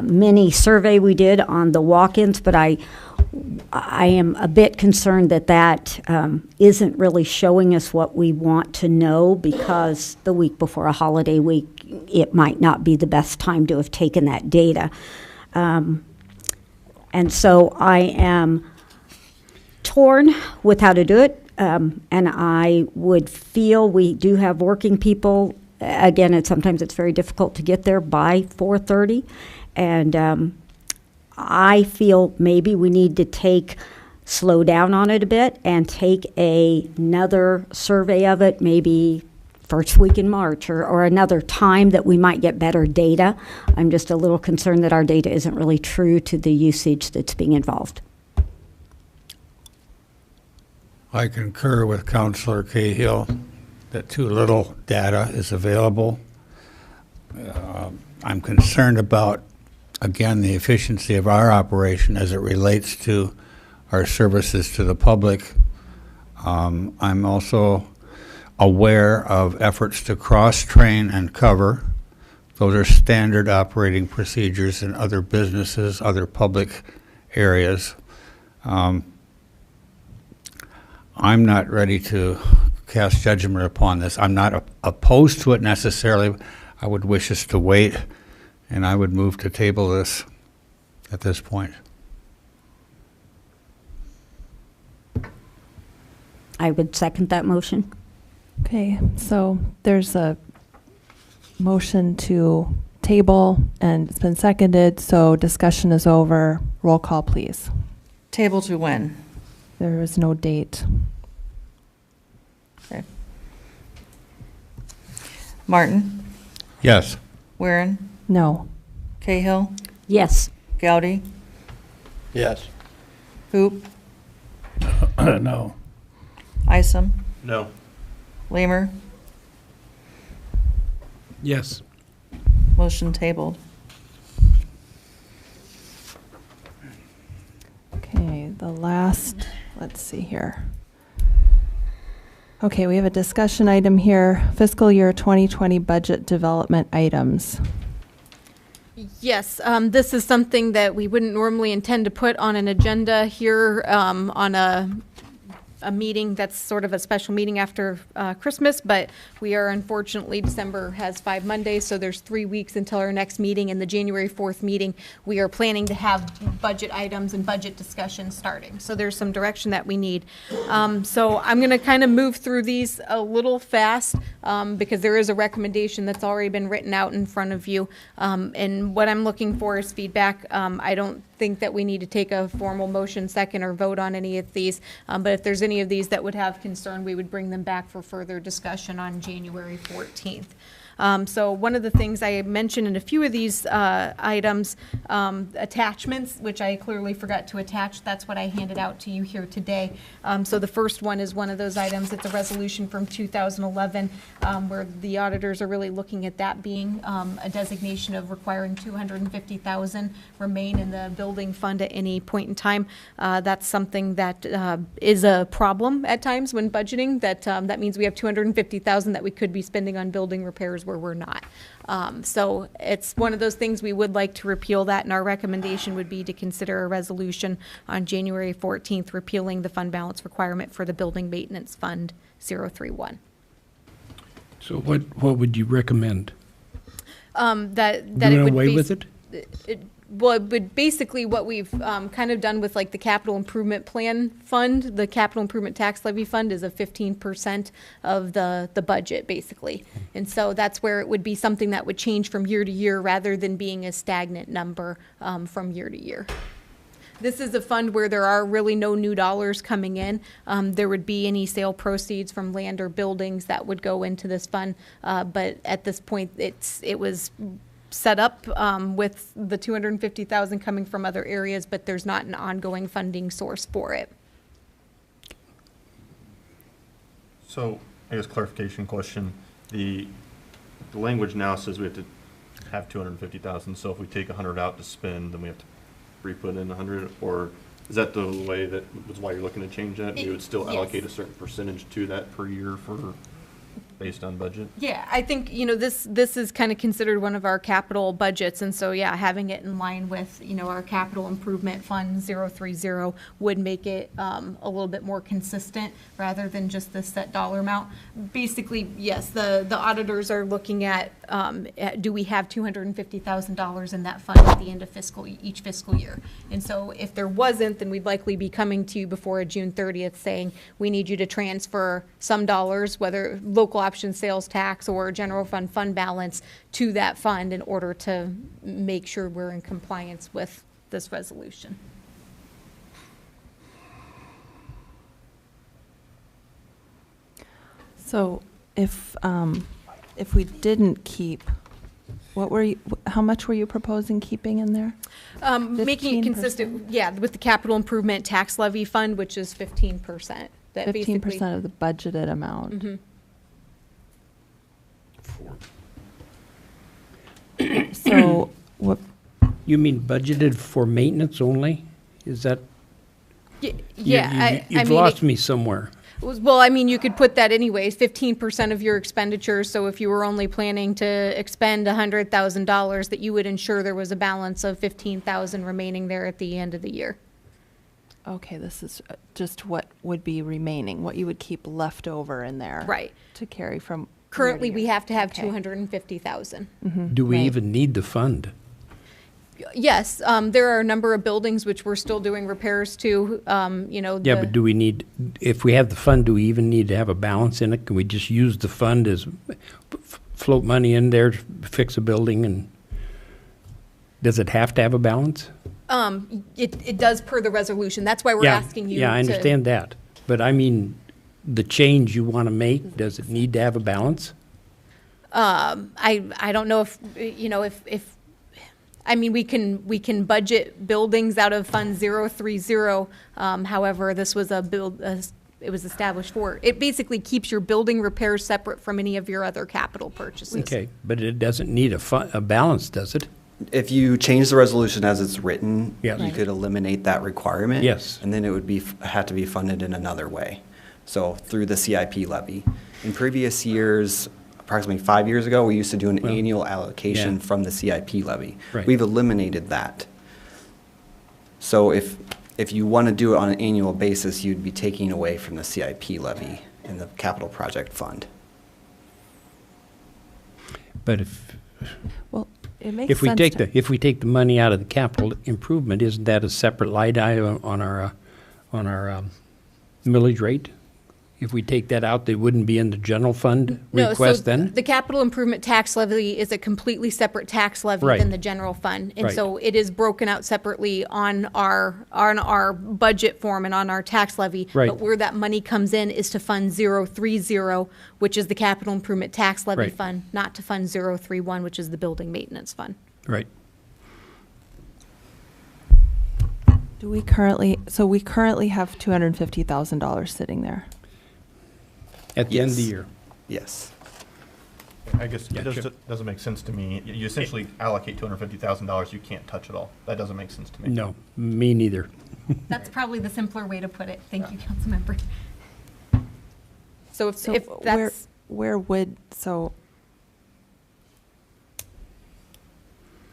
mini survey we did on the walk-ins, but I am a bit concerned that isn't really showing us what we want to know, because the week before a holiday week, it might not be the best time to have taken that data. And so I am torn with how to do it, and I would feel we do have working people. Again, sometimes it's very difficult to get there by 4:30, and I feel maybe we need to slow down on it a bit and take another survey of it, maybe first week in March or another time that we might get better data. I'm just a little concerned that our data isn't really true to the usage that's being involved. I concur with Councillor Cahill that too little data is available. I'm concerned about, again, the efficiency of our operation as it relates to our services to the public. I'm also aware of efforts to cross-train and cover. Those are standard operating procedures in other businesses, other public areas. I'm not ready to cast judgment upon this. I'm not opposed to it necessarily. I would wish us to wait, and I would move to table this at this point. I would second that motion. Okay, so there's a motion to table, and it's been seconded, so discussion is over. Roll call, please. Table to when? There is no date. Okay. Martin? Yes. Weirin? No. Cahill? Yes. Gowdy? Yes. Hoop? No. Isom? No. Lamer? Yes. Motion tabled. Okay, the last, let's see here. Okay, we have a discussion item here, fiscal year 2020 budget development items. Yes, this is something that we wouldn't normally intend to put on an agenda here on a meeting that's sort of a special meeting after Christmas, but we are unfortunately, December has 5 Mondays, so there's 3 weeks until our next meeting. And the January 4th meeting, we are planning to have budget items and budget discussion starting. So there's some direction that we need. So I'm going to kind of move through these a little fast because there is a recommendation that's already been written out in front of you. And what I'm looking for is feedback. I don't think that we need to take a formal motion second or vote on any of these, but if there's any of these that would have concern, we would bring them back for further discussion on January 14th. So one of the things I mentioned in a few of these items, attachments, which I clearly forgot to attach. That's what I handed out to you here today. So the first one is one of those items. It's a resolution from 2011 where the auditors are really looking at that being a designation of requiring $250,000 remain in the building fund at any point in time. That's something that is a problem at times when budgeting. That means we have $250,000 that we could be spending on building repairs where we're not. So it's one of those things we would like to repeal that, and our recommendation would be to consider a resolution on January 14th repealing the fund balance requirement for the Building Maintenance Fund 031. So what would you recommend? That Doing it would away be with it? Well, but basically what we've kind of done with like the capital improvement plan fund, the capital improvement tax levy fund is a 15% of the budget, basically. And so that's where it would be something that would change from year to year rather than being a stagnant number from year to year. This is a fund where there are really no new dollars coming in. There would be any sale proceeds from land or buildings that would go into this fund. But at this point, it was set up with the $250,000 coming from other areas, but there's not an ongoing funding source for it. So, I guess clarification question. The language now says we have to have 250,000, so if we take 100 out to spend, then we have to re-put in 100, or is that the way that was why you're looking to change that? You would still allocate a certain percentage to that per year for based on budget? Yeah, I think, this is kind of considered one of our capital budgets, and so, yeah, having it in line with, our capital improvement fund 030 would make it a little bit more consistent rather than just the set dollar amount. Basically, yes, the auditors are looking at do we have $250,000 in that fund at the end of each fiscal year? And so if there wasn't, then we'd likely be coming to you before June 30th saying, we need you to transfer some dollars, whether local option sales tax or general fund balance, to that fund in order to make sure we're in compliance with this resolution. So if we didn't keep, how much were you proposing keeping in there? Making it consistent, yeah, with the capital improvement tax levy fund, which is 15%. 15% of the budgeted amount. Mm-hmm. So what? You mean budgeted for maintenance only? Is that? Yeah, you've lost me somewhere. Well, you could put that anyways, 15% of your expenditure. So if you were only planning to expend $100,000, that you would ensure there was a balance of $15,000 remaining there at the end of the year. Okay, this is just what would be remaining, what you would keep left over in there. Right. To carry from. Currently, we have to have Okay. $250,000. Mm-hmm. Do we Right. even need the fund? Yes, there are a number of buildings which we're still doing repairs to, Yeah, but do we need, if we have the fund, do we even need to have a balance in it? Can we just use the fund as, float money in there to fix a building, and does it have to have a balance? It does per the resolution. That's why we're asking you to. Yeah, I understand that. But I mean, the change you want to make, does it need to have a balance? I don't know if, we can budget buildings out of Fund 030. However, this was it was established for. It basically keeps your building repairs separate from any of your other capital purchases. Okay, but it doesn't need a balance, does it? If you change the resolution as it's written, Yes. you could eliminate that requirement. Yes. And then it would have to be funded in another way. So through the CIP levy. In previous years, approximately 5 years ago, we used to do an annual allocation from the CIP levy. Right. We've eliminated that. So if you want to do it on an annual basis, you'd be taking away from the CIP levy in the capital project fund. But Well, it makes if we sense take to- if we take the money out of the capital improvement, isn't that a separate line item on our millage rate? If we take that out, they wouldn't be in the general fund request then? The capital improvement tax levy is a completely separate tax levy Right. than the general fund. And Right. so it is broken out separately on our budget form and on our tax levy. Right. But where that money comes in is to Fund 030, which is the capital improvement tax levy Right. fund, not to Fund 031, which is the building maintenance fund. Right. we currently have $250,000 sitting there. At the end of the Yes. year? Yes. I guess it doesn't make sense to me. You essentially allocate $250,000, you can't touch it all. That doesn't make sense to me. No, me neither. That's probably the simpler way to put it. Thank you, Councilmember. So if that's.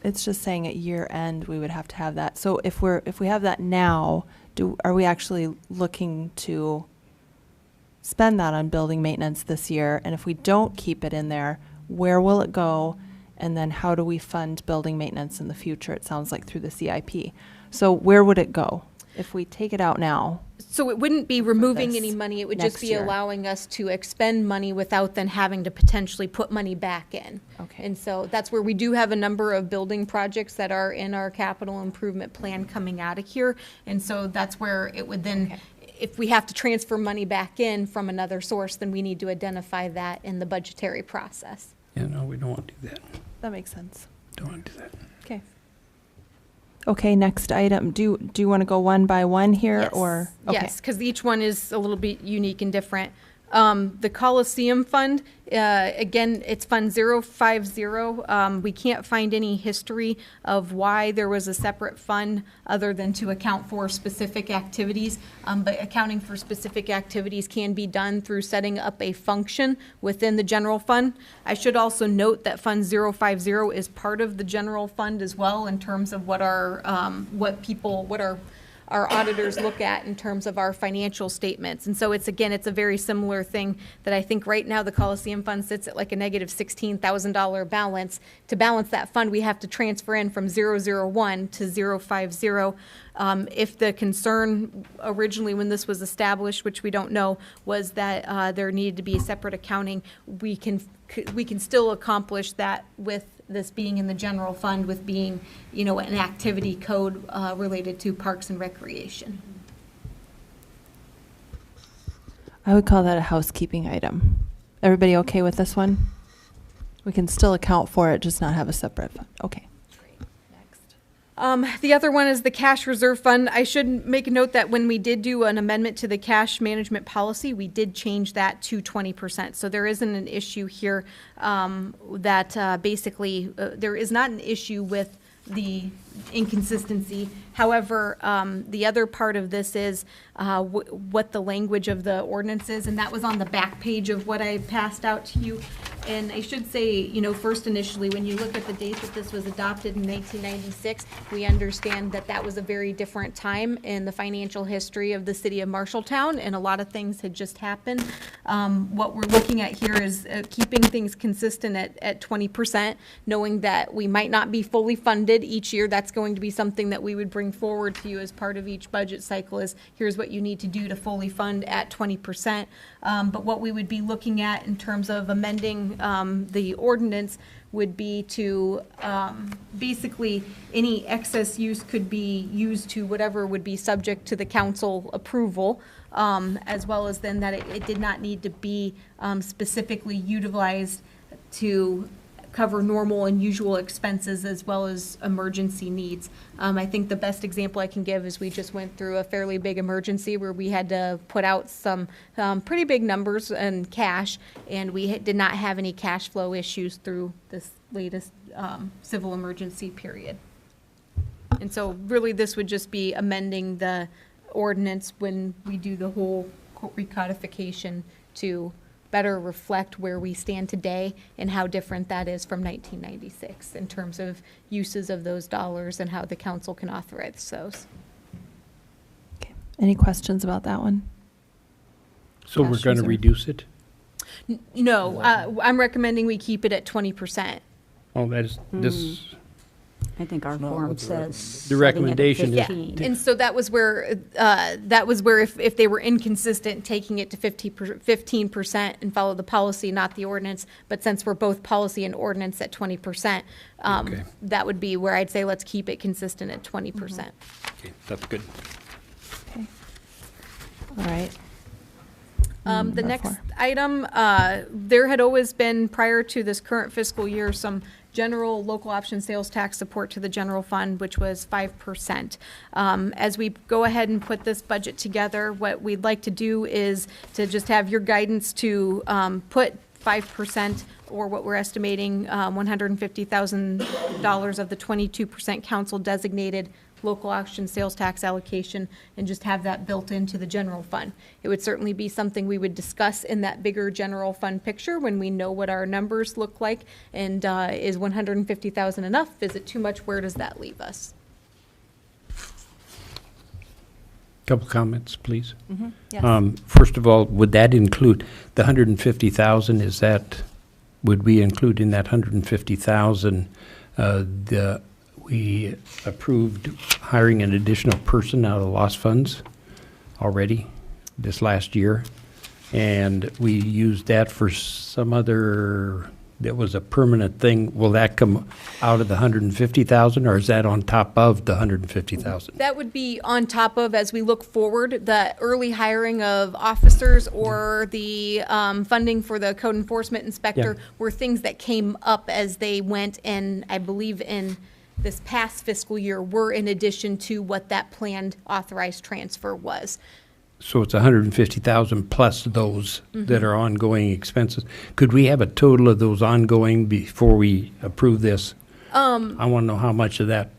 It's just saying at year end, we would have to have that. So if we have that now, are we actually looking to spend that on building maintenance this year? And if we don't keep it in there, where will it go? And then how do we fund building maintenance in the future? It sounds like through the CIP. So where would it go if we take it out now? So it wouldn't be removing this any money, it would just next be year. allowing us to expend money without then having to potentially put money back in. Okay. And so that's where we do have a number of building projects that are in our capital improvement plan coming out of here. And so that's where it would then, if we have to transfer money back in from another source, then we need to identify that in the budgetary process. Yeah, no, we don't want to do that. That makes sense. Don't want to do that. Okay. Okay, next item. Do you want to go one by one here Yes. or? Okay. Yes, because each one is a little bit unique and different. The Coliseum Fund, again, it's Fund 050. We can't find any history of why there was a separate fund other than to account for specific activities. But accounting for specific activities can be done through setting up a function within the general fund. I should also note that Fund 050 is part of the general fund as well in terms of what our auditors look at in terms of our financial statements. And so it's a very similar thing that I think right now the Coliseum Fund sits at like a negative $16,000 balance. To balance that fund, we have to transfer in from 001 to 050. If the concern originally when this was established, which we don't know, was that there needed to be a separate accounting, we can still accomplish that with this being in the general fund, with being, an activity code related to parks and recreation. I would call that a housekeeping item. Everybody okay with this one? We can still account for it, just not have a separate fund. Okay. The other one is the cash reserve fund. I should make a note that when we did do an amendment to the cash management policy, we did change that to 20%. So there isn't an issue here that basically there is not an issue with the inconsistency. However, the other part of this is what the language of the ordinance is, and that was on the back page of what I passed out to you. And I should say, first initially, when you look at the date that this was adopted in 1996, we understand that that was a very different time in the financial history of the city of Marshalltown, and a lot of things had just happened. What we're looking at here is keeping things consistent at 20%, knowing that we might not be fully funded each year. That's going to be something that we would bring forward to you as part of each budget cycle is here's what you need to do to fully fund at 20%. But what we would be looking at in terms of amending the ordinance would be to basically any excess use could be used to whatever would be subject to the council approval, as well as then that it did not need to be specifically utilized to cover normal and usual expenses as well as emergency needs. I think the best example I can give is we just went through a fairly big emergency where we had to put out some pretty big numbers in cash, and we did not have any cash flow issues through this latest civil emergency period. And so really this would just be amending the ordinance when we do the whole recodification to better reflect where we stand today and how different that is from 1996 in terms of uses of those dollars and how the council can authorize those. Okay. Any questions about that one? So we're going to reduce it? No, I'm recommending we keep it at 20%. Oh, that is, this, I think our form says. the recommendation is. 15. And so that was where if they were inconsistent, taking it to 15% and follow the policy, not the ordinance. But since we're both policy and ordinance at 20%, Okay. that would be where I'd say let's keep it consistent at 20%. Okay, that's good. Okay. All right. The next item, there had always been, prior to this current fiscal year, some general local option sales tax support to the general fund, which was 5%. As we go ahead and put this budget together, what we'd like to do is to just have your guidance to put 5%, or what we're estimating, $150,000 of the 22% council designated local option sales tax allocation, and just have that built into the general fund. It would certainly be something we would discuss in that bigger general fund picture when we know what our numbers look like, and is 150,000 enough? Is it too much? Where does that leave us? Couple comments, please. Yes. First of all, would that include the 150,000? Is that would we include in that 150,000, we approved hiring an additional person out of the lost funds already this last year, and we used that for some other, that was a permanent thing. Will that come out of the 150,000, or is that on top of the 150,000? That would be on top of, as we look forward, the early hiring of officers or the funding for the code enforcement inspector were things that came up as they went, and I believe in this past fiscal year were in addition to what that planned authorized transfer was. So it's 150,000 plus those that are ongoing expenses. Could we have a total of those ongoing before we approve this? I want to know how much of that.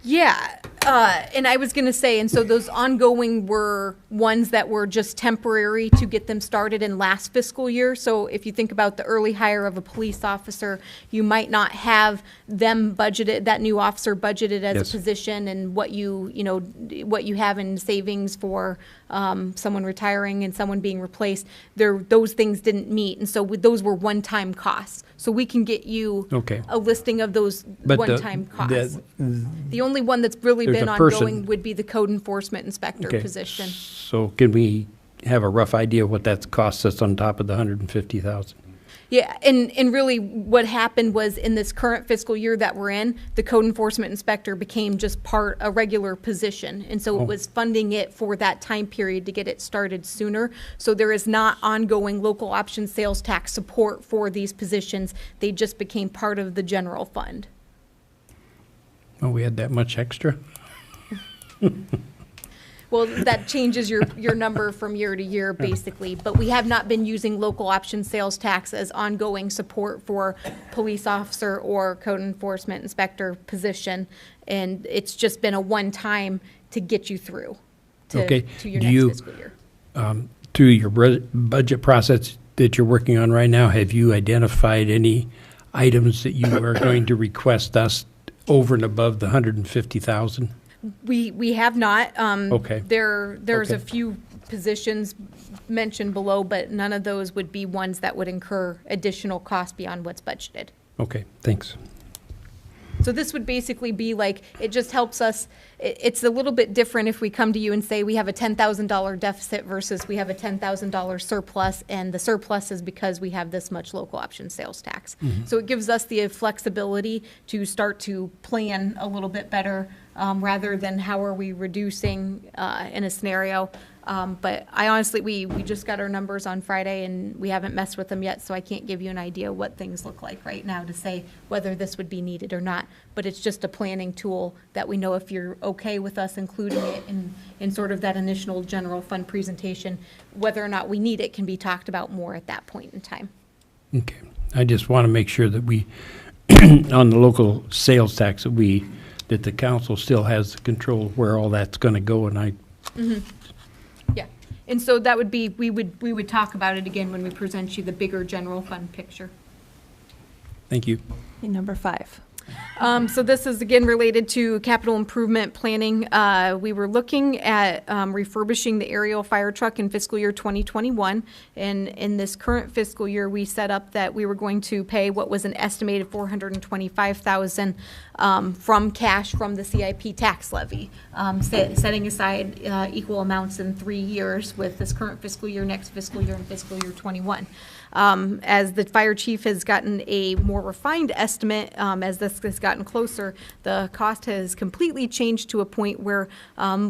Yeah, and I was going to say, and so those ongoing were ones that were just temporary to get them started in last fiscal year. So if you think about the early hire of a police officer, you might not have them budgeted, that new officer budgeted as a position, and what what you have in savings for someone retiring and someone being replaced. Those things didn't meet, and so those were one-time costs. So we can get you a listing of those one-time costs. The only one that's really been ongoing would be the code enforcement inspector position. So can we have a rough idea what that costs us on top of the 150,000? Yeah, and really what happened was in this current fiscal year that we're in, the code enforcement inspector became just a regular position. And so it was funding it for that time period to get it started sooner. So there is not ongoing local option sales tax support for these positions. They just became part of the general fund. Oh, we had that much extra? Well, that changes your number from year to year, basically. But we have not been using local option sales tax as ongoing support for police officer or code enforcement inspector position. And it's just been a one-time to get you through to your next fiscal year. Through your budget process that you're working on right now, have you identified any items that you are going to request us over and above the 150,000? We have not. There's a few positions mentioned below, but none of those would be ones that would incur additional cost beyond what's budgeted. Okay, thanks. So this would basically be like, it just helps us. It's a little bit different if we come to you and say we have a $10,000 deficit versus we have a $10,000 surplus, and the surplus is because we have this much local option sales tax. So it gives us the flexibility to start to plan a little bit better rather than how are we reducing in a scenario. But I honestly, we just got our numbers on Friday and we haven't messed with them yet, so I can't give you an idea what things look like right now to say whether this would be needed or not. But it's just a planning tool that we know if you're okay with us including it in sort of that initial general fund presentation, whether or not we need it can be talked about more at that point in time. Okay. I just want to make sure that we, on the local sales tax, that the council still has control where all that's going to go, and I. Yeah, and so that would be, we would talk about it again when we present you the bigger general fund picture. Thank you. Number 5. So this is again related to capital improvement planning. We were looking at refurbishing the aerial fire truck in fiscal year 2021. And in this current fiscal year, we set up that we were going to pay what was an estimated $425,000 from cash from the CIP tax levy, setting aside equal amounts in 3 years with this current fiscal year, next fiscal year, and fiscal year 21. As the fire chief has gotten a more refined estimate, as this has gotten closer, the cost has completely changed to a point where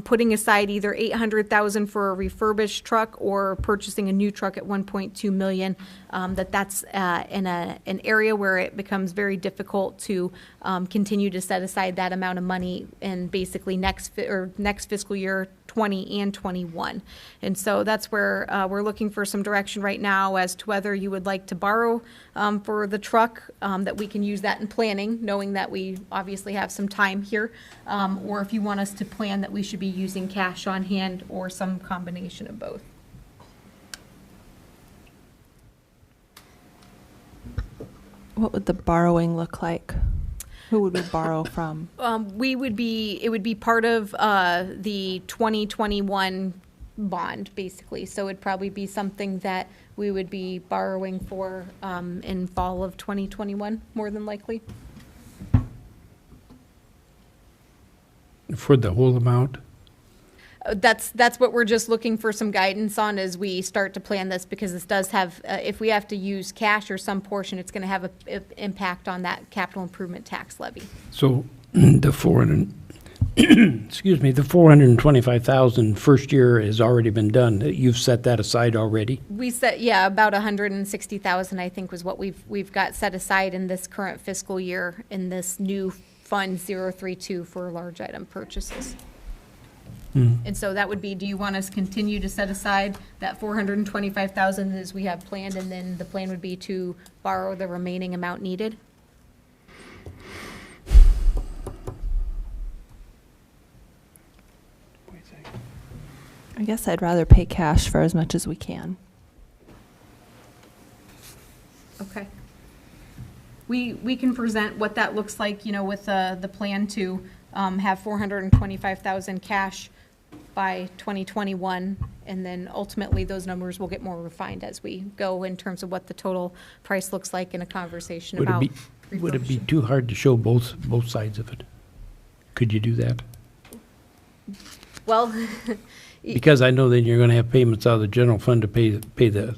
putting aside either $800,000 for a refurbished truck or purchasing a new truck at $1.2 million, that's in an area where it becomes very difficult to continue to set aside that amount of money in basically next fiscal year 20 and 21. And so that's where we're looking for some direction right now as to whether you would like to borrow for the truck, that we can use that in planning, knowing that we obviously have some time here, or if you want us to plan that we should be using cash on hand or some combination of both. What would the borrowing look like? Who would we borrow from? It would be part of the 2021 bond, basically. So it'd probably be something that we would be borrowing for in fall of 2021, more than likely. For the whole amount? That's what we're just looking for some guidance on as we start to plan this, because this does have, if we have to use cash or some portion, it's going to have an impact on that capital improvement tax levy. So the 400, excuse me, the 425,000 first year has already been done. You've set that aside already? We set, yeah, about 160,000, I think, was what we've got set aside in this current fiscal year in this new Fund 032 for large item purchases. And so that would be, do you want us to continue to set aside that 425,000 as we have planned, and then the plan would be to borrow the remaining amount needed? I guess I'd rather pay cash for as much as we can. Okay. We can present what that looks like, you know, with the plan to have 425,000 cash by 2021, and then ultimately those numbers will get more refined as we go in terms of what the total price looks like in a conversation about. Would it be too hard to show both sides of it? Could you do that? Well, because I know that you're going to have payments out of the general fund to pay the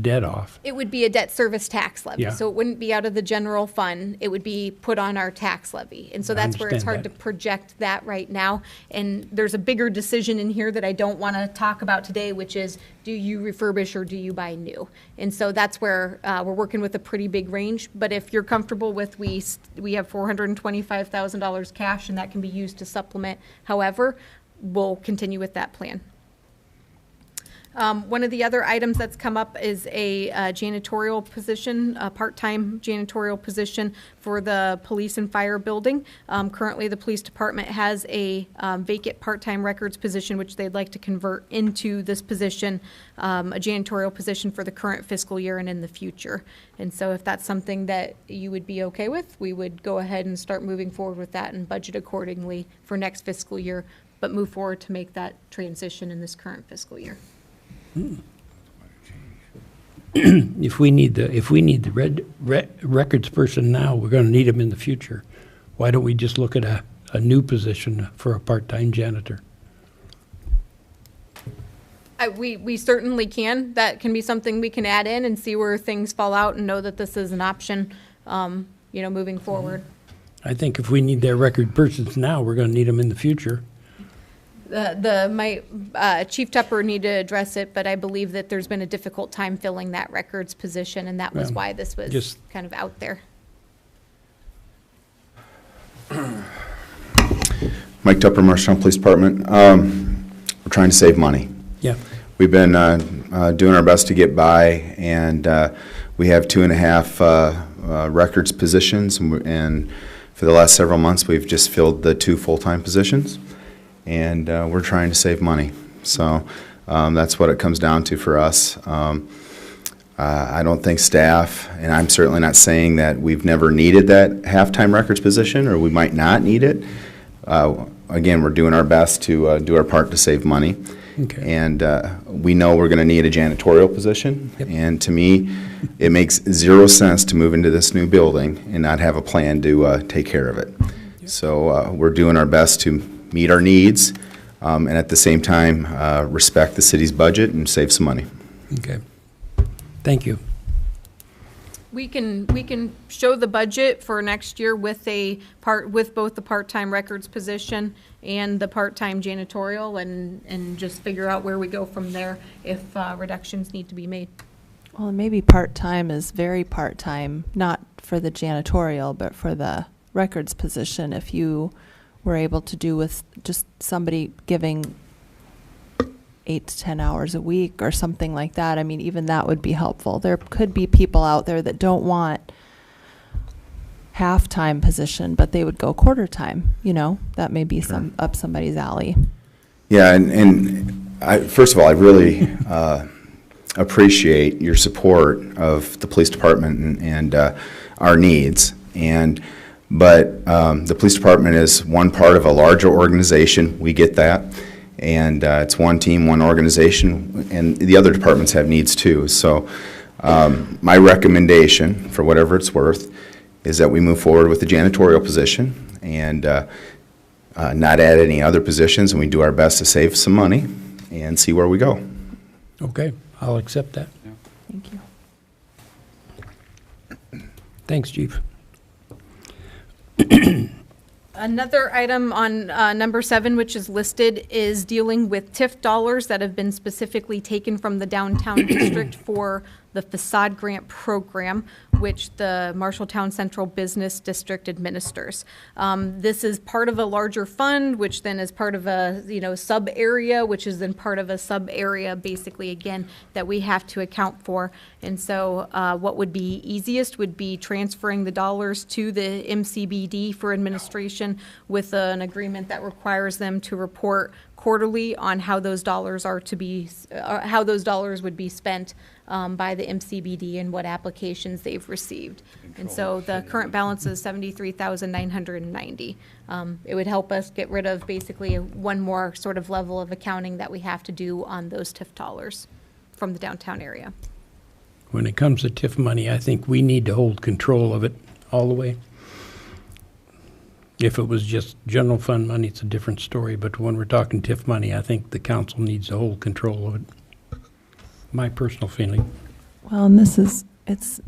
debt off. it would be a debt service tax levy, Yeah. so it wouldn't be out of the general fund. It would be put on our tax levy, and so I that's where it's understand hard to that. project that right now. And there's a bigger decision in here that I don't want to talk about today, which is, do you refurbish or do you buy new? And so that's where we're working with a pretty big range. But if you're comfortable with, we have $425,000 cash, and that can be used to supplement. However, we'll continue with that plan. One of the other items that's come up is a janitorial position, a part-time janitorial position for the police and fire building. Currently, the police department has a vacant part-time records position, which they'd like to convert into this position, a janitorial position for the current fiscal year and in the future. And so if that's something that you would be okay with, we would go ahead and start moving forward with that and budget accordingly for next fiscal year, but move forward to make that transition in this current fiscal year. If we need the records person now, we're going to need them in the future. Why don't we just look at a new position for a part-time janitor? We certainly can. That can be something we can add in and see where things fall out and know that this is an option, moving forward. I think if we need their record persons now, we're going to need them in the future. Chief Tupper need to address it, but I believe that there's been a difficult time filling that records position, and that was Well, why this was just- kind of out there. Mike Tupper, Marshalltown Police Department. We're trying to save money. Yeah. We've been doing our best to get by, and we have 2.5 records positions, and for the last several months, we've just filled the 2 full-time positions, and we're trying to save money. So that's what it comes down to for us. I don't think staff, and I'm certainly not saying that we've never needed that half-time records position, or we might not need it. Again, we're doing our best to do our part to save money. Okay. And we know we're going to need a janitorial position. Yep. And to me, it makes 0 sense to move into this new building and not have a plan to take care of it. Yep. So we're doing our best to meet our needs and at the same time respect the city's budget and save some money. Okay. Thank you. We can show the budget for next year with both the part-time records position and the part-time janitorial, and just figure out where we go from there if reductions need to be made. Well, maybe part-time is very part-time, not for the janitorial, but for the records position. If you were able to do with just somebody giving 8 to 10 hours a week or something like that, I mean, even that would be helpful. There could be people out there that don't want half-time position, but they would go quarter-time, that may be up somebody's alley. Yeah, and first of all, I really appreciate your support of the police department and our needs. But the police department is one part of a larger organization. We get that. And it's one team, one organization, and the other departments have needs too. So my recommendation, for whatever it's worth, is that we move forward with the janitorial position and not add any other positions, and we do our best to save some money and see where we go. Okay, I'll accept that. Thank you. Thanks, Chief. Another item on number 7, which is listed, is dealing with TIF dollars that have been specifically taken from the downtown district for the facade grant program, which the Marshalltown Central Business District administers. This is part of a larger fund, which then is part of a sub area, which is then part of a sub area, basically again that we have to account for. And so, what would be easiest would be transferring the dollars to the MCBD for administration with an agreement that requires them to report quarterly on how those dollars are to be, how those dollars would be spent by the MCBD and what applications they've received. And so the current balance is $73,990. It would help us get rid of basically one more sort of level of accounting that we have to do on those TIF dollars from the downtown area. When it comes to TIF money, I think we need to hold control of it all the way. If it was just general fund money, it's a different story, but when we're talking TIF money, I think the council needs to hold control of it. My personal feeling. Well, and this is, it's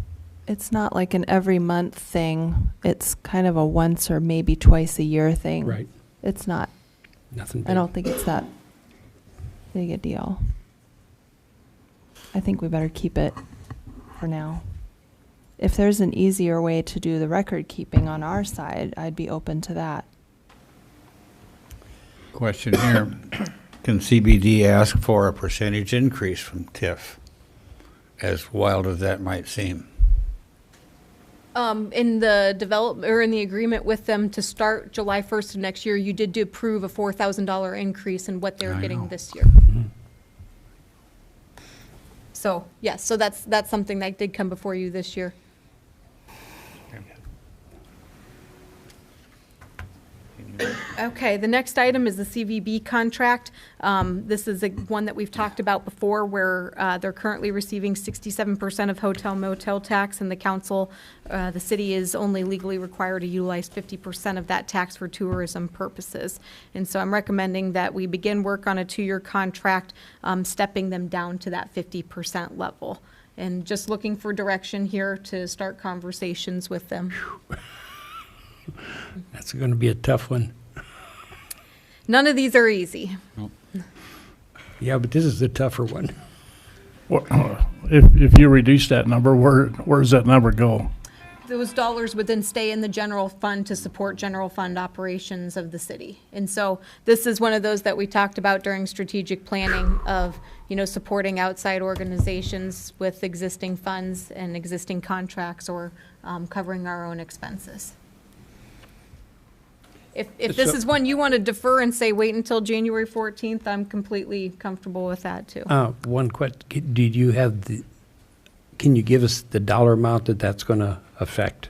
not like an every month thing. It's kind of a once or maybe twice a year thing. Right. It's not. Nothing big. I don't think it's that big a deal. I think we better keep it for now. If there's an easier way to do the record keeping on our side, I'd be open to that. Question here. Can CBD ask for a percentage increase from TIF, as wild as that might seem? In the development or in the agreement with them to start July 1st of next year, you did approve a $4,000 increase in what they're getting this year. Mm-hmm. So yes, so that's something that did come before you this year. Okay, the next item is the CVB contract. This is one that we've talked about before where they're currently receiving 67% of hotel motel tax, and the council, the city is only legally required to utilize 50% of that tax for tourism purposes. And so I'm recommending that we begin work on a 2-year contract, stepping them down to that 50% level. And just looking for direction here to start conversations with them. That's going to be a tough one. None of these are easy. Nope. Yeah, but this is the tougher one. What, if you reduce that number, where does that number go? Those dollars would then stay in the general fund to support general fund operations of the city. And so this is one of those that we talked about during strategic planning of, supporting outside organizations with existing funds and existing contracts or covering our own expenses. If this is one you want to defer and say wait until January 14th, I'm completely comfortable with that too. One question, did you have can you give us the dollar amount that's going to affect?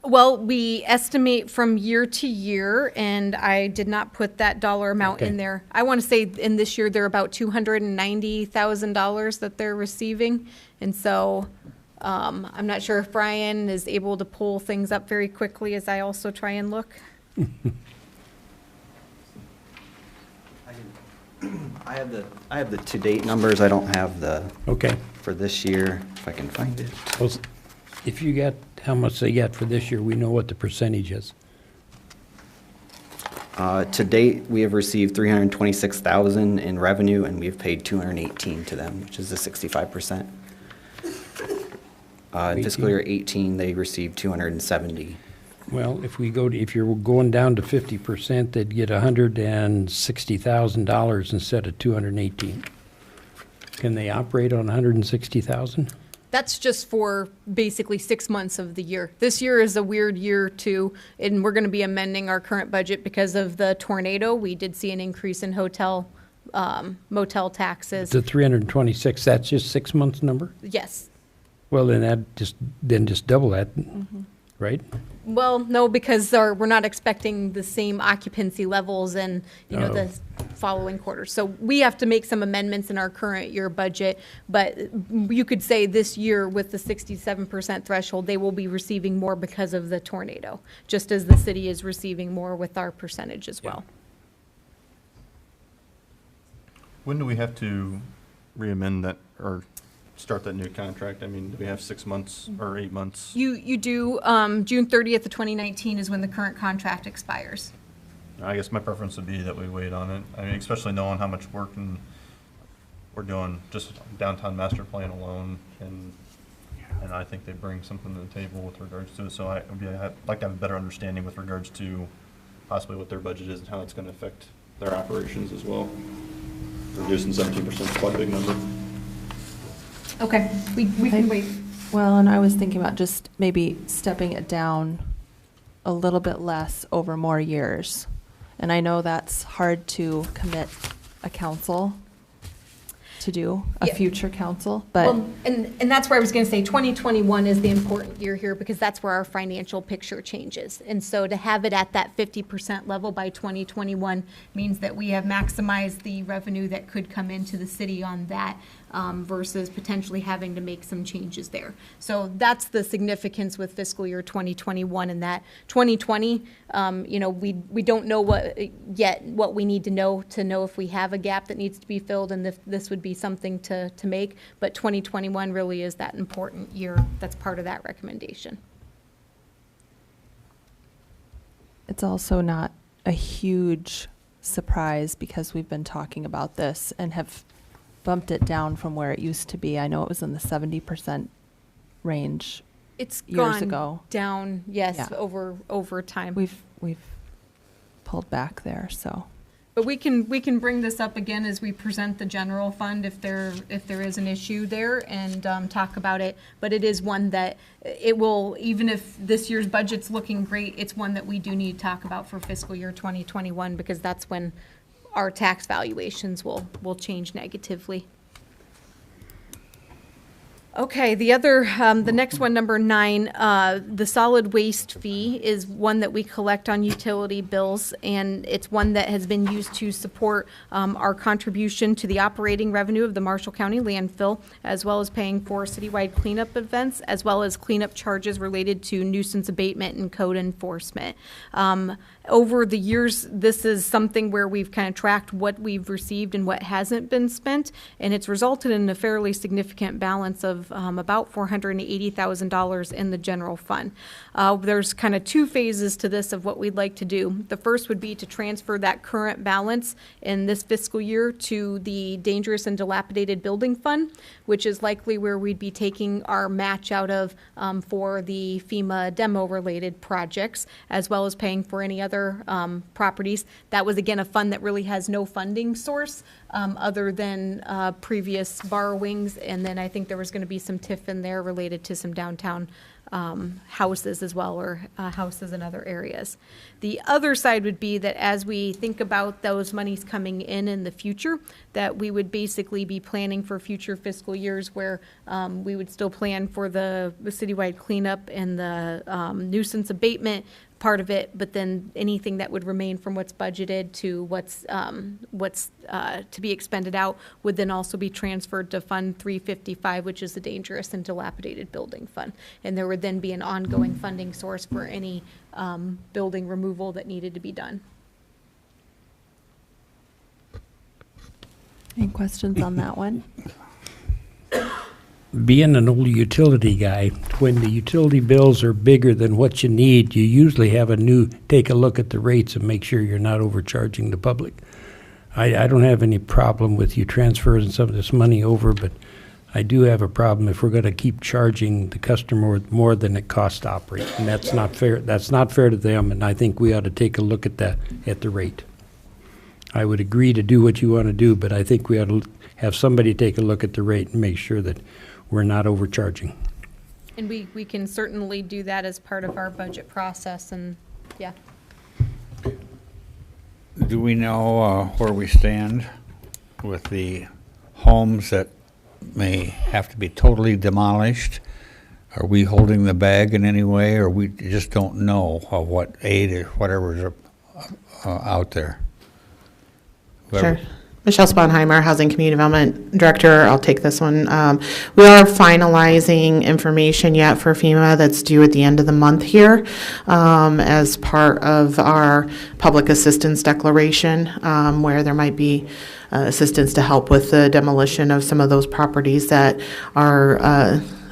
Well, we estimate from year to year, and I did not put that dollar amount in there. I want to say in this year they're about $290,000 that they're receiving, and so I'm not sure if Brian is able to pull things up very quickly as I also try and look. I have the to-date numbers. I don't have the for this year. If I can find it. Well, if you get how much they get for this year, we know what the percentage is. To date, we have received $326,000 in revenue, and we've paid $218 to them, which is the 65%. In fiscal year 18, they received $270. Well, if you're going down to 50%, they'd get $160,000 instead of $218,000. Can they operate on $160,000? That's just for basically 6 months of the year. This year is a weird year too, and we're going to be amending our current budget because of the tornado. We did see an increase in hotel motel taxes. The 326, that's just 6 months number? Yes. Well, then just double that, right? Well, no, because we're not expecting the same occupancy levels and, following quarter. So we have to make some amendments in our current year budget, but you could say this year with the 67% threshold, they will be receiving more because of the tornado, just as the city is receiving more with our percentage as well. When do we have to re-amend that or start that new contract? I mean, do we have 6 months or 8 months? You do, June 30th of 2019 is when the current contract expires. I guess my preference would be that we wait on it. I mean, especially knowing how much work we're doing just downtown master plan alone, and I think they bring something to the table with regards to it. So I'd like to have a better understanding with regards to possibly what their budget is and how it's going to affect their operations as well. Reducing 17% is quite a big number. Okay, we can wait. Well, and I was thinking about just maybe stepping it down a little bit less over more years. And I know that's hard to commit a council to do, a future council, but. Well, and that's where I was going to say 2021 is the important year here because that's where our financial picture changes. And so to have it at that 50% level by 2021 means that we have maximized the revenue that could come into the city on that versus potentially having to make some changes there. So that's the significance with fiscal year 2021 and that 2020, we don't know what we need to know if we have a gap that needs to be filled and if this would be something to make, but 2021 really is that important year that's part of that recommendation. It's also not a huge surprise because we've been talking about this and have bumped it down from where it used to be. I know it was in the 70% range it's years gone ago. Down, yes, Yeah. over time. We've pulled back there, so. But we can bring this up again as we present the general fund if there is an issue there and talk about it. But it is one that it will, even if this year's budget's looking great, it's one that we do need to talk about for fiscal year 2021 because that's when our tax valuations will change negatively. Okay, the next one, number 9, the solid waste fee is one that we collect on utility bills, and it's one that has been used to support our contribution to the operating revenue of the Marshall County landfill, as well as paying for citywide cleanup events, as well as cleanup charges related to nuisance abatement and code enforcement. Over the years, this is something where we've kind of tracked what we've received and what hasn't been spent, and it's resulted in a fairly significant balance of about $480,000 in the general fund. There's kind of 2 phases to this of what we'd like to do. The first would be to transfer that current balance in this fiscal year to the dangerous and dilapidated building fund, which is likely where we'd be taking our match out of for the FEMA demo-related projects, as well as paying for any other properties. That was, again, a fund that really has no funding source other than previous borrowings, and then I think there was going to be some TIF in there related to some downtown houses as well, or houses in other areas. The other side would be that as we think about those monies coming in the future, that we would basically be planning for future fiscal years where we would still plan for the citywide cleanup and the nuisance abatement part of it, but then anything that would remain from what's budgeted to what's to be expended out would then also be transferred to Fund 355, which is the dangerous and dilapidated building fund. And there would then be an ongoing funding source for any building removal that needed to be done. Any questions on that one? Being an old utility guy, when the utility bills are bigger than what you need, you usually have take a look at the rates and make sure you're not overcharging the public. I don't have any problem with you transferring some of this money over, but I do have a problem if we're going to keep charging the customer more than it costs to operate, and that's not fair. That's not fair to them, and I think we ought to take a look at the rate. I would agree to do what you want to do, but I think we ought to have somebody take a look at the rate and make sure that we're not overcharging. And we can certainly do that as part of our budget process, and yeah. Do we know where we stand with the homes that may have to be totally demolished? Are we holding the bag in any way, or we just don't know what aid or whatever is out there? Sure. Michelle Sponheimer, Housing Community Development Director. I'll take this one. We are finalizing information yet for FEMA that's due at the end of the month here as part of our public assistance declaration, where there might be assistance to help with the demolition of some of those properties that are